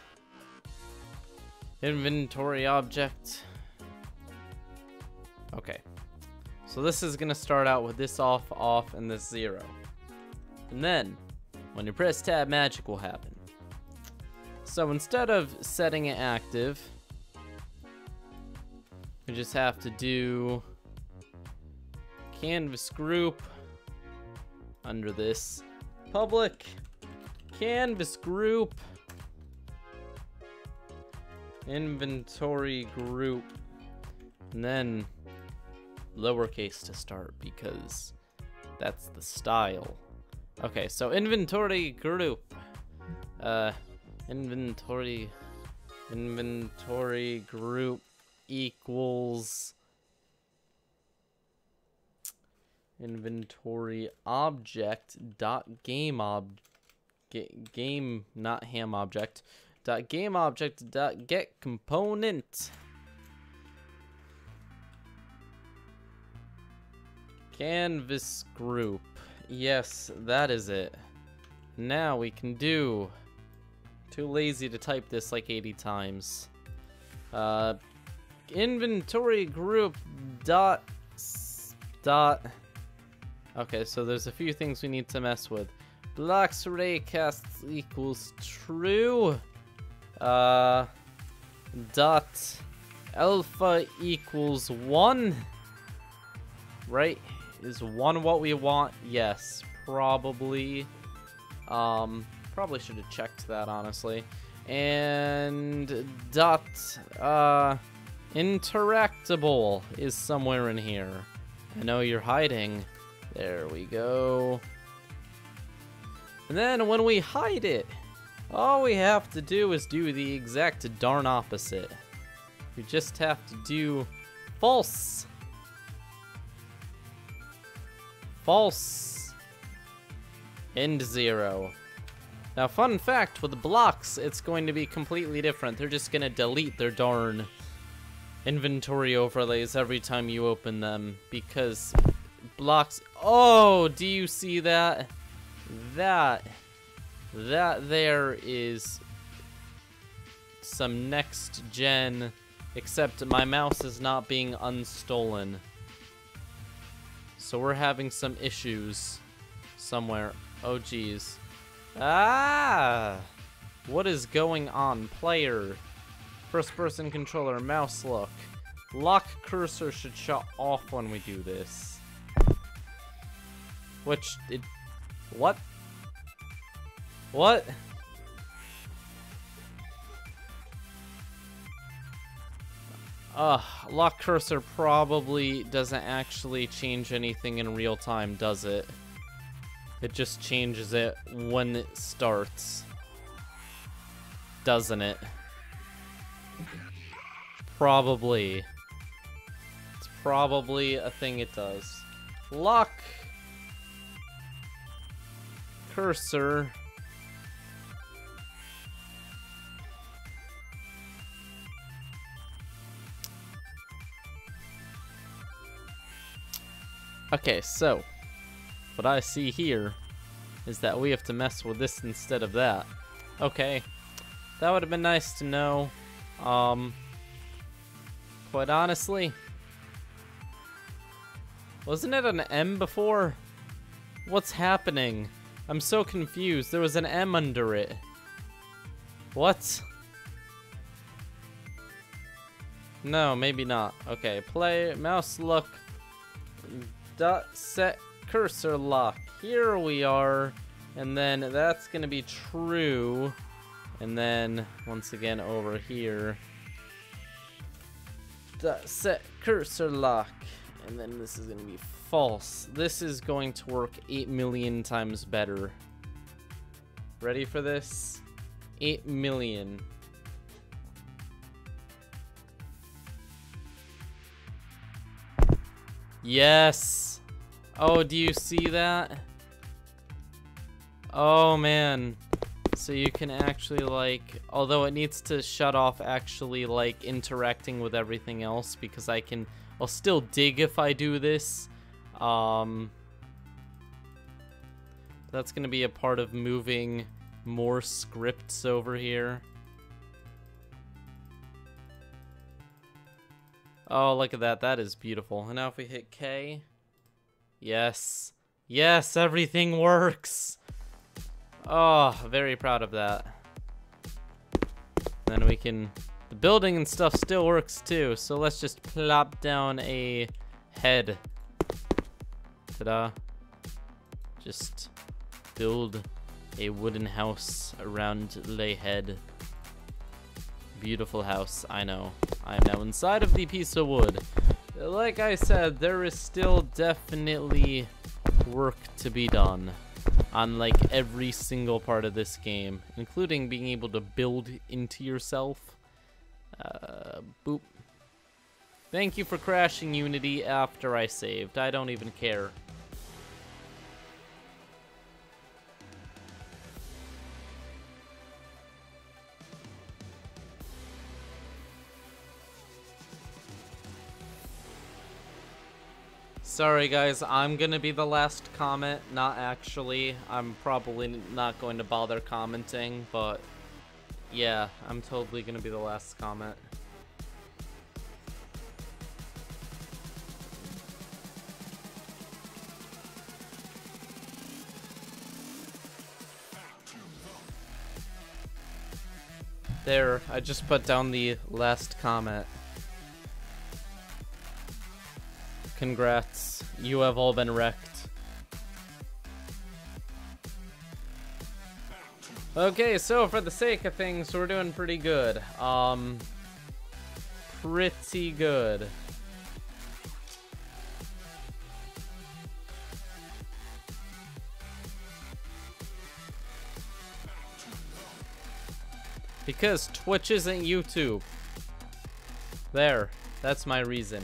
Inventory object. Okay. So this is gonna start out with this off, and this 0. And then, when you press tab, magic will happen. So instead of setting it active, we just have to do canvas group under this public canvas group inventory group, and then lowercase to start because that's the style. Okay, so inventory group, inventory group equals inventory object dot game game, not ham object, dot game object dot get component canvas group. Yes, that is it. Now we can do, too lazy to type this like 80 times, inventory group dot. Okay, so there's a few things we need to mess with. Blocks array casts equals true. Dot alpha equals 1. Right? Is 1 what we want? Yes, probably. Probably should have checked that, honestly. And dot interactable is somewhere in here. I know you're hiding. There we go. And then when we hide it, all we have to do is do the exact darn opposite. We just have to do false. False. End 0. Now, fun fact, with blocks, it's going to be completely different. They're just going to delete their darn inventory overlays every time you open them, because blocks. Oh, do you see that? That there is some next gen, except my mouse is not being unstolen. So we're having some issues somewhere. Oh geez. Ah! What is going on? Player. First person controller, mouse look. Lock cursor should shut off when we do this. Which, what? What? Lock cursor probably doesn't actually change anything in real time, does it? It just changes it when it starts. Doesn't it? Probably. It's probably a thing it does. Lock cursor. Okay, so what I see here is that we have to mess with this instead of that. Okay, that would have been nice to know. Quite honestly, wasn't it an M before? What's happening? I'm so confused. There was an M under it. What? No, maybe not. Okay, play, mouse look, dot set cursor lock. Here we are, and then that's gonna be true, and then once again over here, dot set cursor lock, and then this is gonna be false. This is going to work 8 million times better. Ready for this? 8 million. Yes. Oh, do you see that? Oh man. So you can actually, like, although it needs to shut off actually, like, interacting with everything else, because I'll still dig if I do this. That's gonna be a part of moving more scripts over here. Oh, look at that. That is beautiful. And now if we hit K. Yes. Yes, everything works. Oh, very proud of that. Then we can... The building and stuff still works too, so let's just plop down a head. Ta-da. Just build a wooden house around the head. Beautiful house, I know. I am now inside of the piece of wood. Like I said, there is still definitely work to be done on like every single part of this game, including being able to build into yourself. Boop. Thank you for crashing Unity after I saved. I don't even care. Sorry guys, I'm gonna be the last comment. Not actually. I'm probably not going to bother commenting, but yeah, I'm totally gonna be the last comment. There, I just put down the last comment. Congrats, you have all been wrecked. Okay, so for the sake of things, we're doing pretty good. Pretty good. Because Twitch isn't YouTube. There, that's my reason.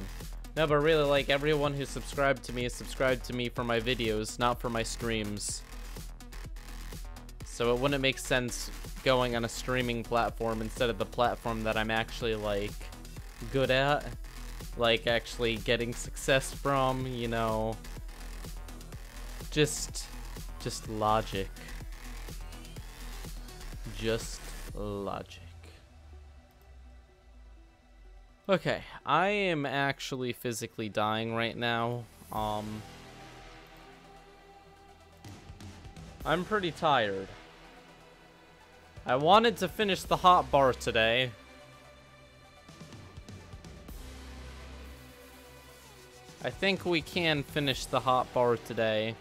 No, but really, like, everyone who subscribed to me is subscribed to me for my videos, not for my streams. So it wouldn't make sense going on a streaming platform instead of the platform that I'm actually, like, good at. Like, actually getting success from, you know. Just logic. Just logic. Okay, I am actually physically dying right now. I'm pretty tired. I wanted to finish the Hotbar today. I think we can finish the Hotbar today.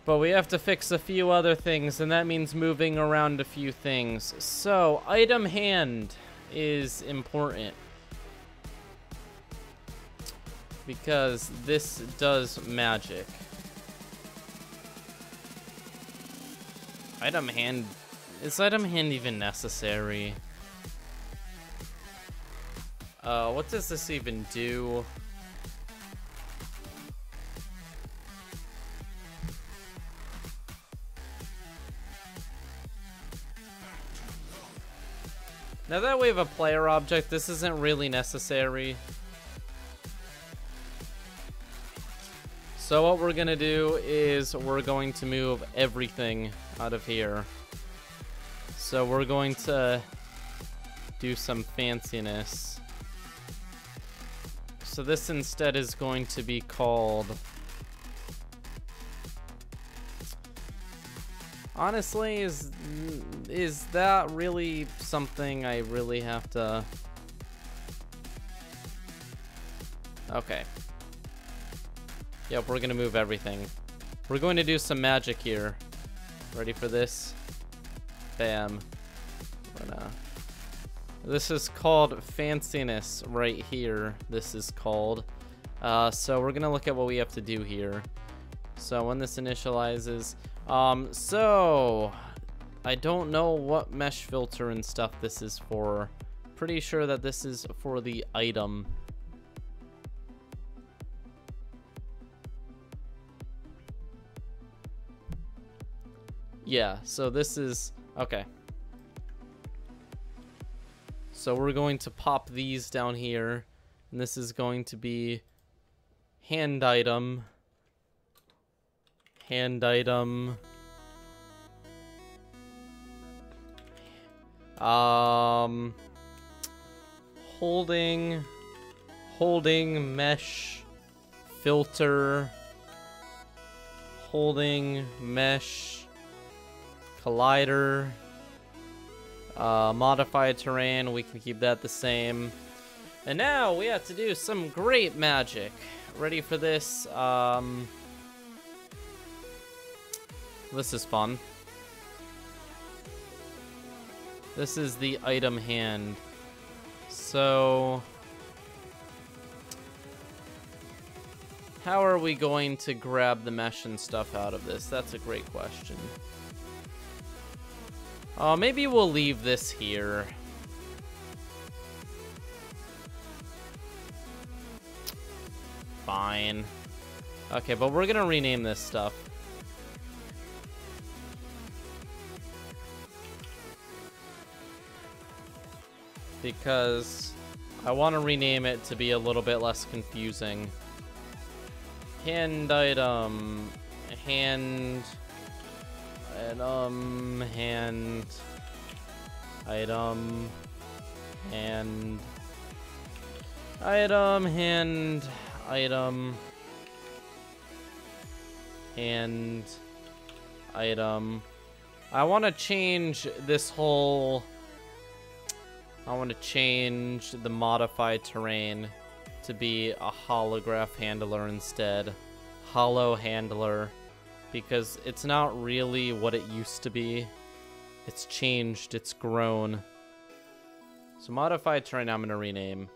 But we have to fix a few other things, and that means moving around a few things. So, item hand is important because this does magic. Item hand, is item hand even necessary? What does this even do? Now that we have a player object, this isn't really necessary. So what we're gonna do is we're going to move everything out of here. So we're going to do some fanciness. So this instead is going to be called... Honestly, is that really something I really have to... Okay. Yep, we're gonna move everything. We're going to do some magic here. Ready for this? Bam. This is called fanciness right here. This is called. So we're gonna look at what we have to do here. So when this initializes, so I don't know what mesh filter and stuff this is for. Pretty sure that this is for the item. Yeah, so this is, okay. So we're going to pop these down here, and this is going to be hand item, holding mesh filter, holding mesh collider, modify terrain, we can keep that the same. And now we have to do some great magic. Ready for this? This is fun. This is the item hand. So how are we going to grab the mesh and stuff out of this? That's a great question. Maybe we'll leave this here. Fine. Okay, but we're gonna rename this stuff. Because I want to rename it to be a little bit less confusing. Hand item, hand item, hand item, hand item, hand item, hand item. I want to change this whole, I want to change the modified terrain to be a holograph handler instead. Hollow handler. Because it's not really what it used to be. It's changed, it's grown. So modified terrain I'm going to rename.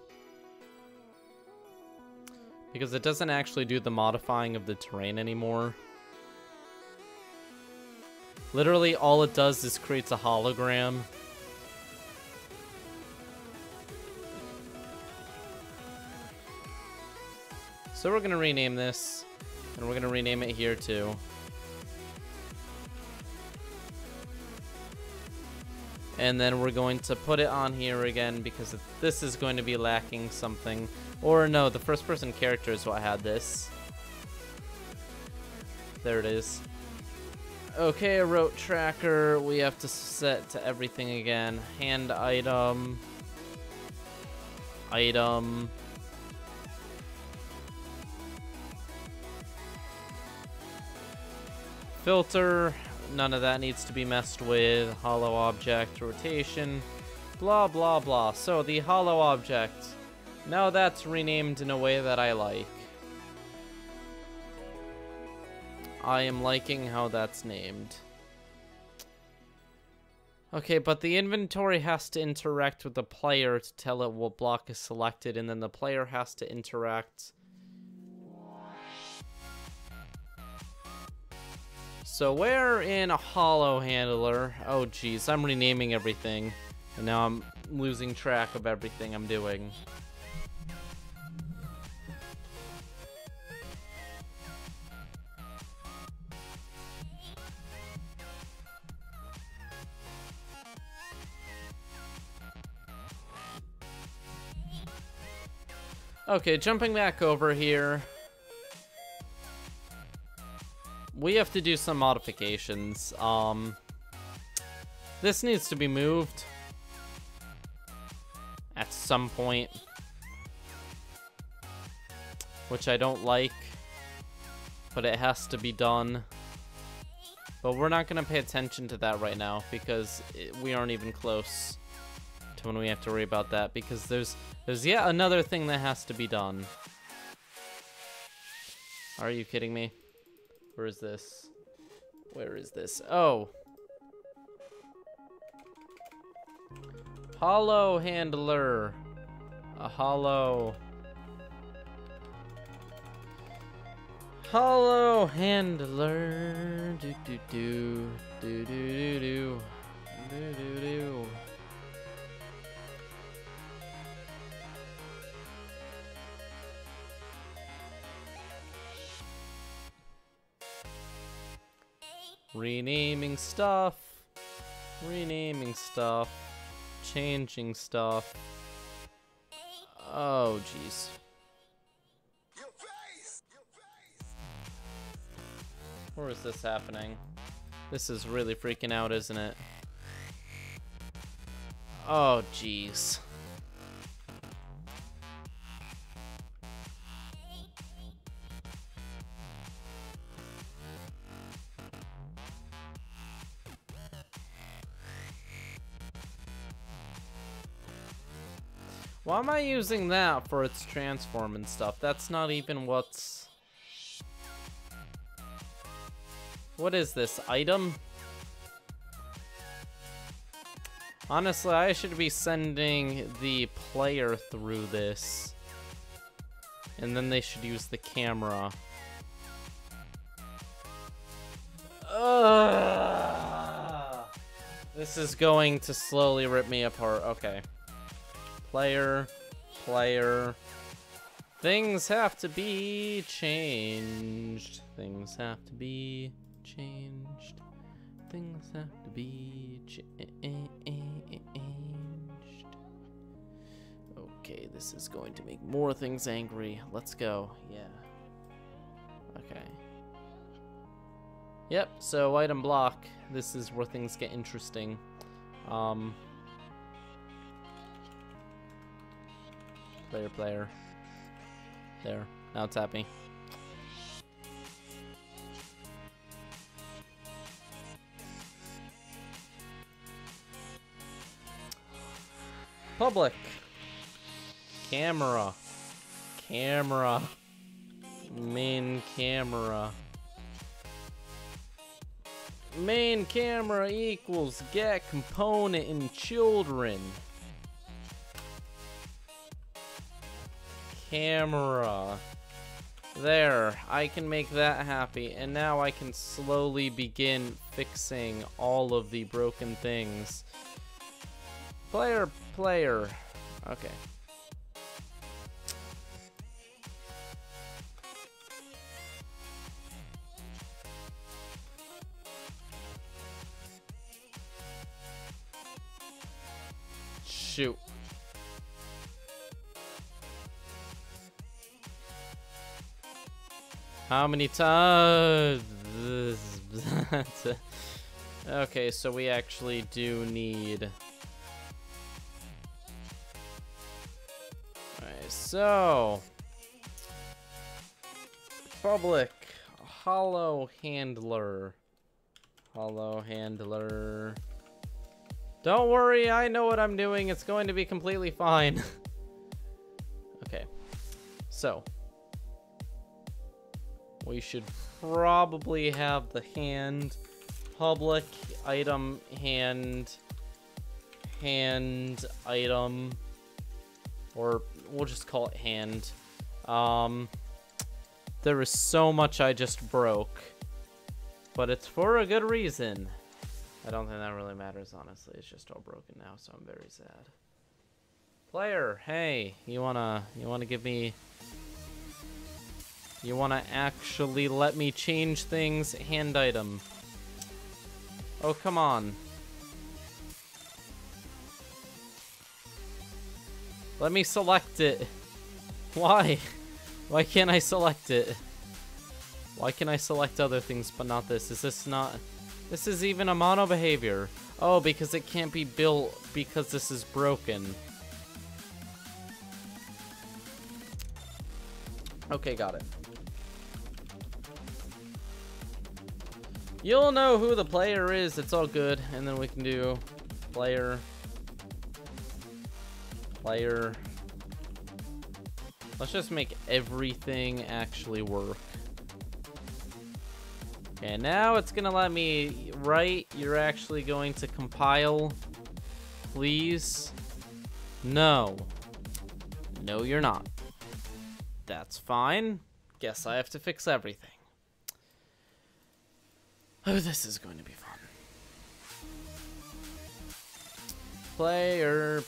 Because it doesn't actually do the modifying of the terrain anymore. Literally all it does is creates a hologram. So we're going to rename this. And we're going to rename it here too. And then we're going to put it on here again because this is going to be lacking something. Or no, the first person character is what had this. There it is. Okay, a route tracker. We have to set to everything again. Hand item. Item. Filter. None of that needs to be messed with. Hollow object, rotation, blah, blah, blah. So the hollow object, now that's renamed in a way that I like. I am liking how that's named. Okay, but the inventory has to interact with the player to tell it what block is selected, and then the player has to interact. So where in a hollow handler? Oh geez, I'm renaming everything. And now I'm losing track of everything I'm doing. Okay, jumping back over here. We have to do some modifications. This needs to be moved at some point, which I don't like, but it has to be done. But we're not going to pay attention to that right now because we aren't even close to when we have to worry about that, because there's yet another thing that has to be done. Are you kidding me? Where is this? Where is this? Oh. Hollow handler. A hollow. Hollow handler. Do do do. Do do do do. Do do do. Renaming stuff. Renaming stuff. Changing stuff. Oh, jeez. Where is this happening? This is really freaking out, isn't it? Oh, jeez. Why am I using that for its transform and stuff? That's not even what's... What is this, item? Honestly, I should be sending the player through this. And then they should use the camera. Ugh. This is going to slowly rip me apart. Okay. Player. Things have to be changed. Things have to be changed. Things have to be changed. Okay, this is going to make more things angry. Let's go. Yeah. Okay. Yep, so item block. This is where things get interesting. Player. There. Now it's happy. Public. Camera. Main camera. Main camera equals get component in children. Camera. There, I can make that happy, and now I can slowly begin fixing all of the broken things. Player. Okay. Shoot. How many times? Okay, so we actually do need... Alright, so... Public. Hollow handler. Don't worry, I know what I'm doing. It's going to be completely fine. Okay. So... we should probably have the hand, public, item, hand, item, or we'll just call it hand. There is so much I just broke, but it's for a good reason. I don't think that really matters, honestly. It's just all broken now, so I'm very sad. Player, hey, you wanna give me... You want to actually let me change things? Hand item. Oh, come on. Let me select it. Why? Why can't I select it? Why can I select other things but not this? Is this not... This is even a mono behavior. Oh, because it can't be built because this is broken. Okay, got it. You'll know who the player is, it's all good. And then we can do player. Let's just make everything actually work. Okay, now it's gonna let me write. You're actually going to compile. Please. No. No, you're not. That's fine. Guess I have to fix everything. Oh, this is going to be fun. Player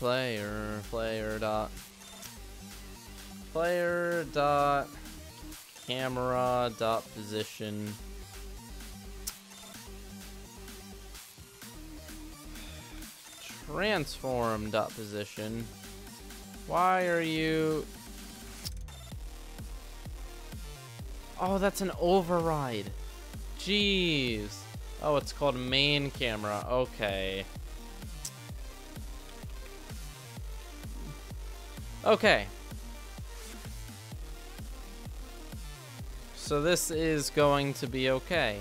dot camera dot position. Transform dot position. Why are you... Oh, that's an override. Jeez. Oh, it's called main camera. Okay. Okay. So this is going to be okay.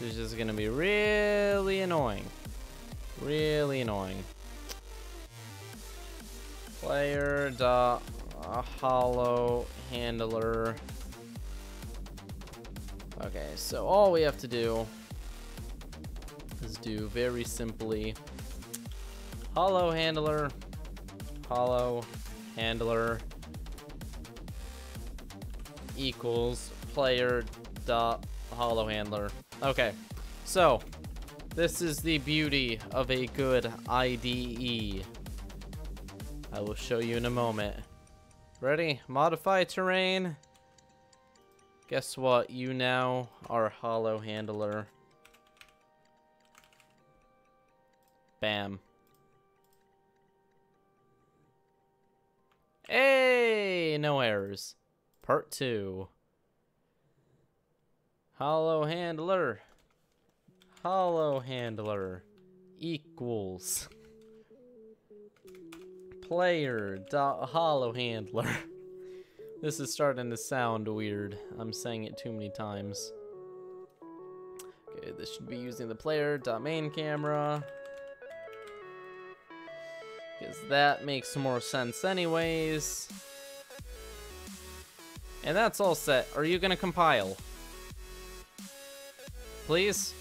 This is going to be really annoying. Really annoying. Player dot hollow handler. Okay, so all we have to do is do very simply hollow handler equals player dot hollow handler. Okay, so this is the beauty of a good IDE. I will show you in a moment. Ready? Modify terrain. Guess what? You now are hollow handler. Bam. Hey, no errors. Part 2. Hollow handler equals player dot hollow handler. This is starting to sound weird. I'm saying it too many times. Okay, this should be using the player dot main camera, because that makes more sense anyways. And that's all set. Are you gonna compile? Please?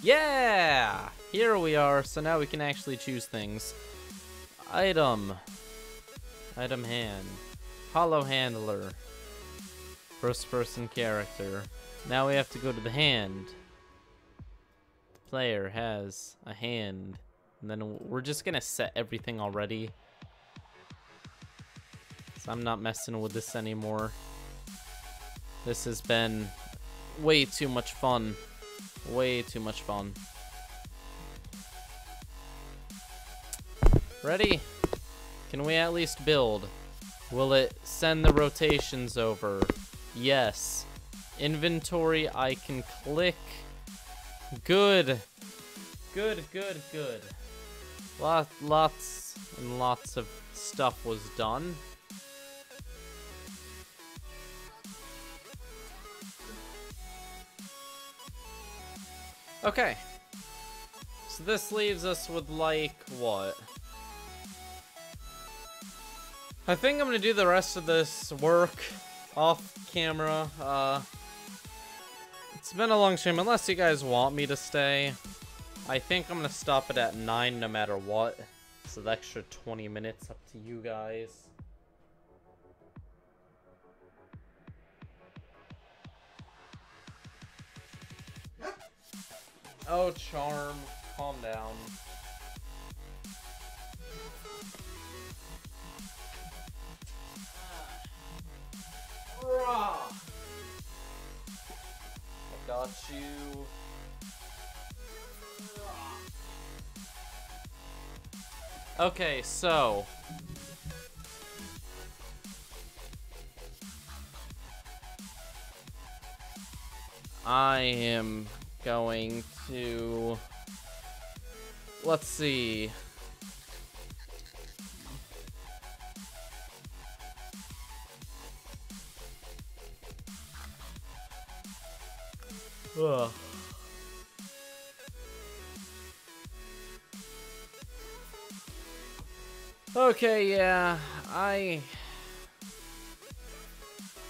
Yeah! Here we are. So now we can actually choose things. Item hand. Hollow handler. First person character. Now we have to go to the hand. The player has a hand. And then we're just gonna set everything already. So I'm not messing with this anymore. This has been way too much fun. Way too much fun. Ready? Can we at least build? Will it send the rotations over? Yes. Inventory, I can click. Good. Good. Lots and lots of stuff was done. Okay. So this leaves us with, like, what? I think I'm gonna do the rest of this work off camera. It's been a long stream, unless you guys want me to stay. I think I'm gonna stop it at 9 no matter what. So the extra 20 minutes up to you guys. Oh, Charm, calm down. I got you. Okay, so I am going to, let's see. Ugh. Okay, yeah, I'm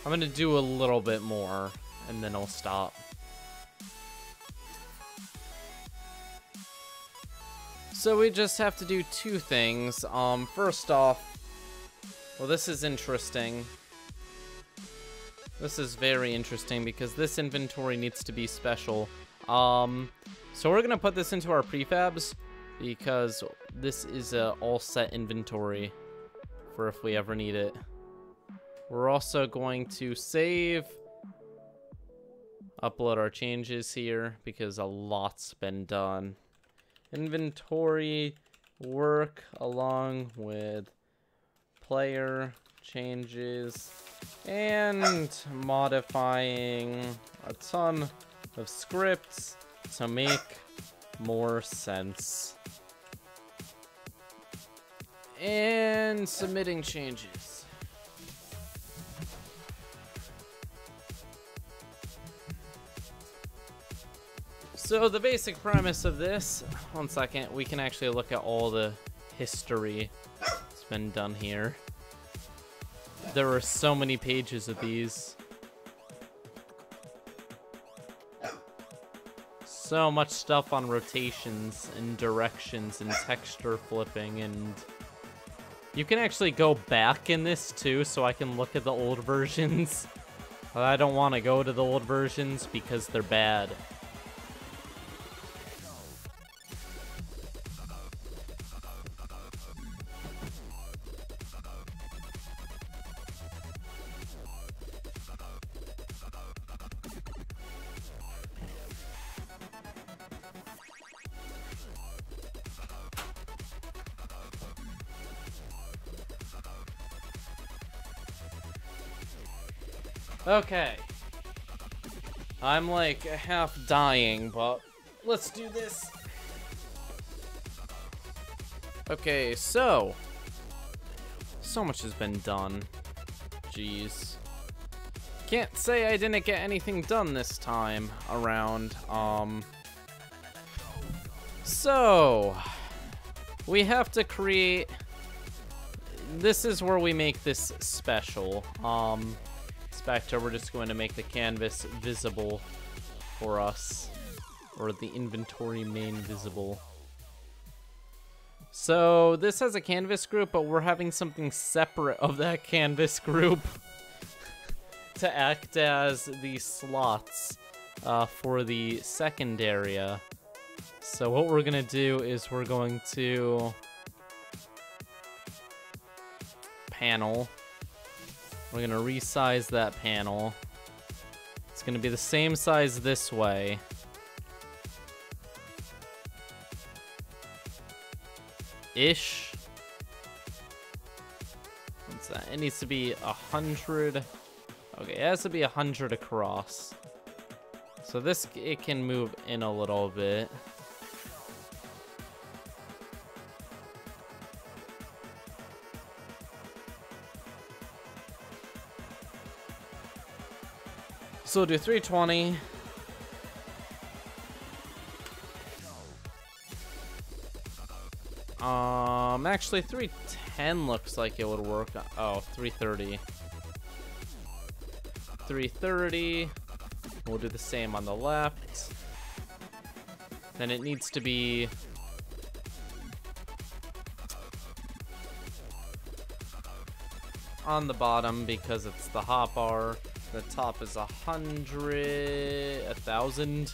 gonna do a little bit more and then I'll stop. So we just have to do two things. First off, well, this is interesting. This is very interesting because this inventory needs to be special. So we're gonna put this into our prefabs because this is a all set inventory for if we ever need it. We're also going to save, upload our changes here because a lot's been done. Inventory work along with player changes and modifying a ton of scripts to make more sense. And submitting changes. So the basic premise of this, one second, we can actually look at all the history that's been done here. There are so many pages of these. So much stuff on rotations and directions and texture flipping, and you can actually go back in this too, so I can look at the old versions. But I don't want to go to the old versions because they're bad. Okay. I'm like half dying, but let's do this. Okay, so much has been done. Jeez. Can't say I didn't get anything done this time around. So we have to create, this is where we make this special. Spectre, we're just going to make the canvas visible for us, or the inventory main visible. So this has a canvas group, but we're having something separate of that canvas group to act as the slots for the second area. So what we're gonna do is we're going to panel. We're gonna resize that panel. It's gonna be the same size this way. Ish. What's that? It needs to be 100. Okay, it has to be 100 across. So this, it can move in a little bit. So we'll do 320. Actually 310 looks like it would work. Oh, 330. 330. We'll do the same on the left. Then it needs to be on the bottom because it's the hotbar. The top is 100, 1,000.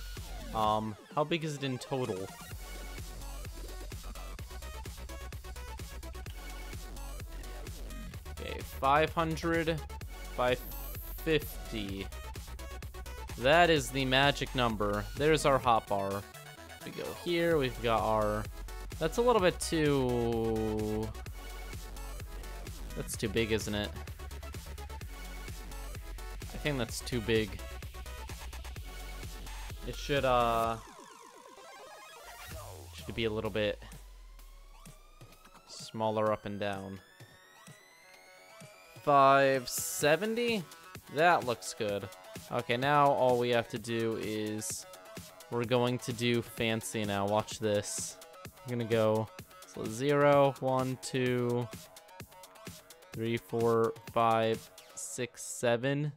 How big is it in total? Okay, 500 by 50. That is the magic number. There's our hotbar. We go here, we've got our, that's a little bit too, that's too big, isn't it? I think that's too big. It should be a little bit smaller up and down. 570? That looks good. Okay, now all we have to do is we're going to do fancy now. Watch this. I'm gonna go so 0, 1, 2, 3, 4, 5, 6, 7.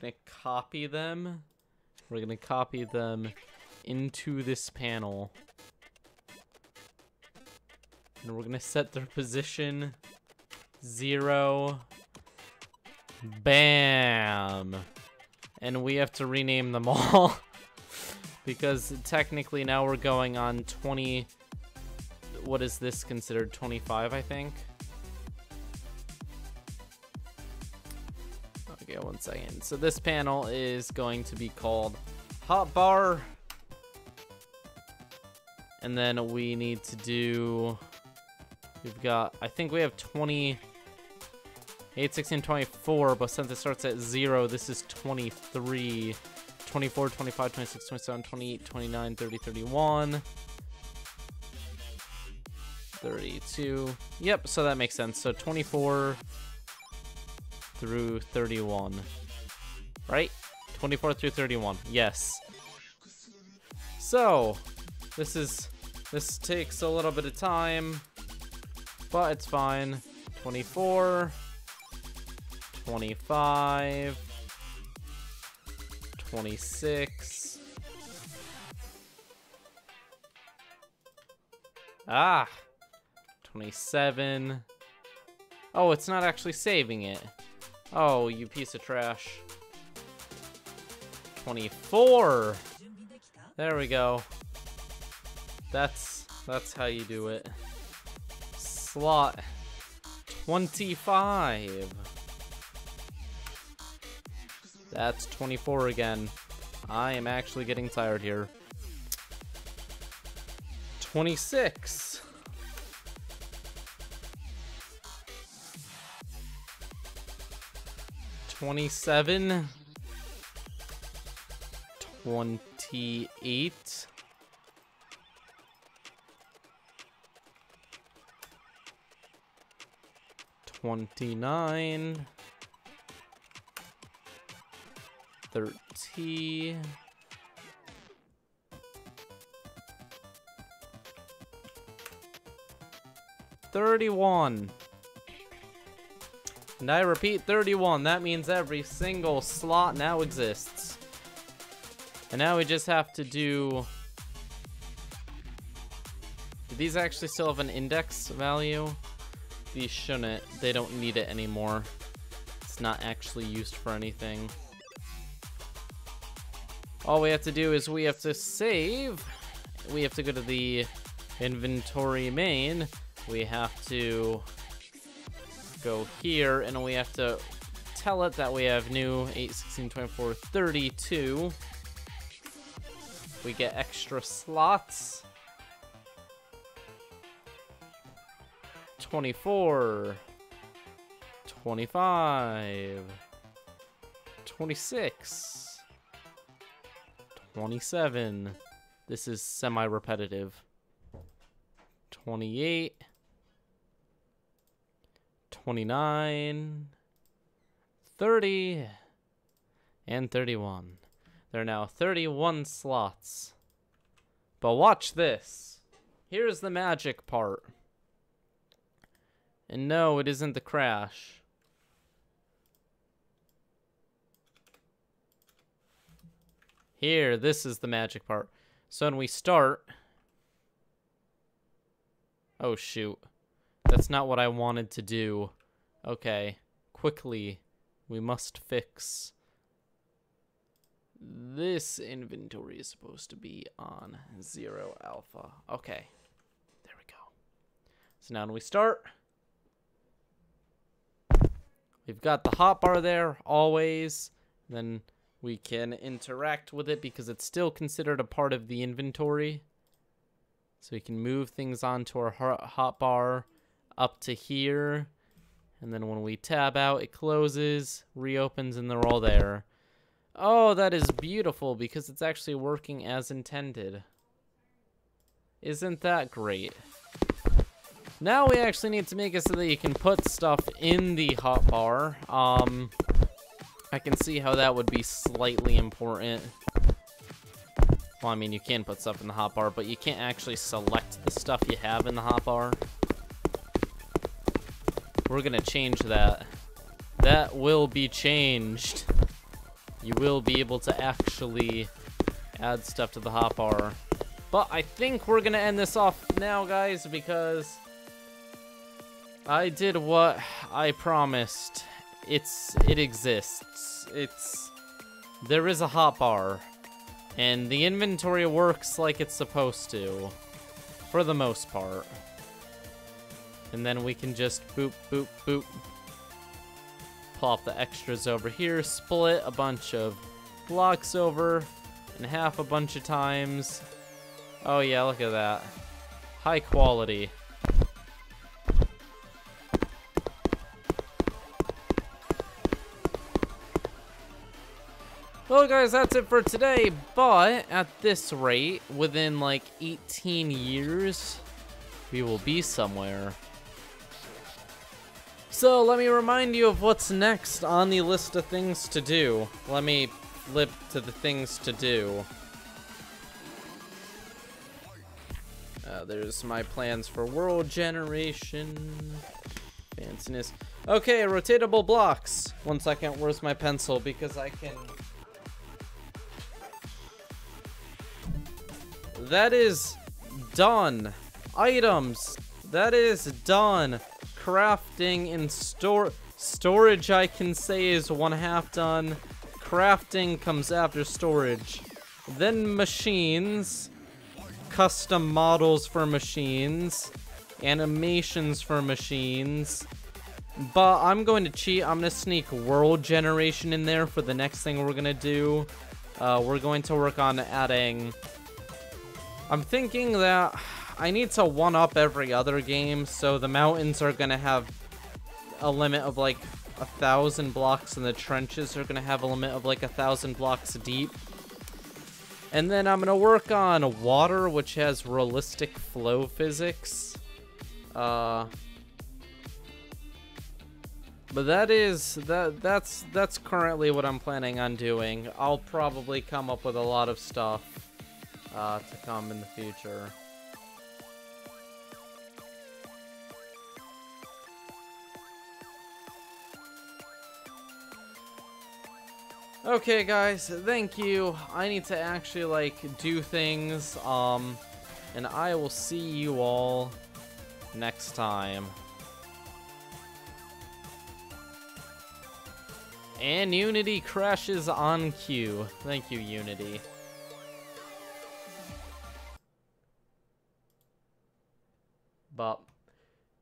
Gonna copy them. We're gonna copy them into this panel, and we're gonna set their position 0, Bam. And we have to rename them all. Because technically now we're going on 20... What is this considered? 25, I think? Okay, 1 second. So this panel is going to be called Hotbar. And then we need to do... We've got... I think we have 20... 8, 16, 24, but since it starts at 0, this is 23, 24, 25, 26, 27, 28, 29, 30, 31, 32. Yep, so that makes sense. So 24 through 31, right? 24 through 31, yes. So, this takes a little bit of time, but it's fine. 24... 25, 26. Ah, 27. Oh, it's not actually saving it. Oh, you piece of trash. 24. There we go. That's how you do it. Slot 25. That's 24 again. I am actually getting tired here. 26. 27. 28. 29. 30. 31. And I repeat, 31. That means every single slot now exists. And now we just have to do... Do these actually still have an index value? These shouldn't. They don't need it anymore. It's not actually used for anything. All we have to do is we have to save. We have to go to the inventory main. We have to go here, and we have to tell it that we have new 8, 16, 24, 32. We get extra slots. 24. 25. 26. 27. This is semi-repetitive. 28. 29. 30. And 31. There are now 31 slots. But watch this. Here's the magic part. And no, it isn't the crash. Here, this is the magic part. So when we start... Oh, shoot. That's not what I wanted to do. Okay. Quickly, we must fix... This inventory is supposed to be on 0 alpha. Okay. There we go. So now when we start... We've got the hotbar there, always. Then... we can interact with it because it's still considered a part of the inventory. So we can move things onto our hotbar up to here. And then when we tab out, it closes, reopens, and they're all there. Oh, that is beautiful because it's actually working as intended. Isn't that great? Now we actually need to make it so that you can put stuff in the hotbar. I can see how that would be slightly important. Well, I mean, you can put stuff in the hotbar, but you can't actually select the stuff you have in the hotbar. We're gonna change that. That will be changed. You will be able to actually add stuff to the hotbar. But I think we're gonna end this off now, guys, because I did what I promised. it exists. There is a hotbar, and the inventory works like it's supposed to, for the most part. And then we can just boop, boop, boop. Plop the extras over here, split a bunch of blocks over in half a bunch of times. Oh yeah, look at that. High quality. Well guys, that's it for today, but at this rate, within like 18 years, we will be somewhere. So let me remind you of what's next on the list of things to do. Let me flip to the things to do. There's my plans for world generation. Fanciness. Okay, rotatable blocks. 1 second, where's my pencil? Because I can... That is done. Items. That is done. Crafting and storage, I can say, is 1/2 done. Crafting comes after storage. Then machines. Custom models for machines. Animations for machines. But I'm going to cheat. I'm going to sneak world generation in there for the next thing we're going to do. We're going to work on adding... I'm thinking that I need to one-up every other game, so the mountains are going to have a limit of like 1,000 blocks, and the trenches are going to have a limit of like 1,000 blocks deep. And then I'm going to work on water, which has realistic flow physics. But that's currently what I'm planning on doing. I'll probably come up with a lot of stuff to come in the future. Okay guys, thank you. I need to actually like do things, and I will see you all next time. And Unity crashes on cue. Thank you, Unity. But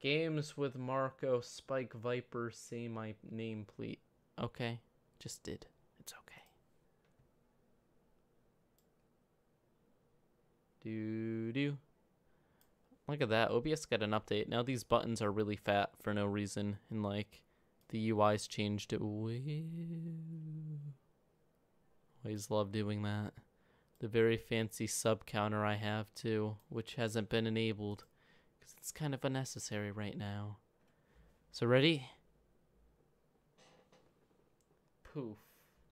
games with Marco, Spike Viper, say my name, please. Okay, just did. It's okay. Doo-doo. Look at that. OBS got an update. Now these buttons are really fat for no reason. And like, the UI's changed it. Always love doing that. The very fancy sub counter I have too, which hasn't been enabled. Because it's kind of unnecessary right now. So ready? Poof.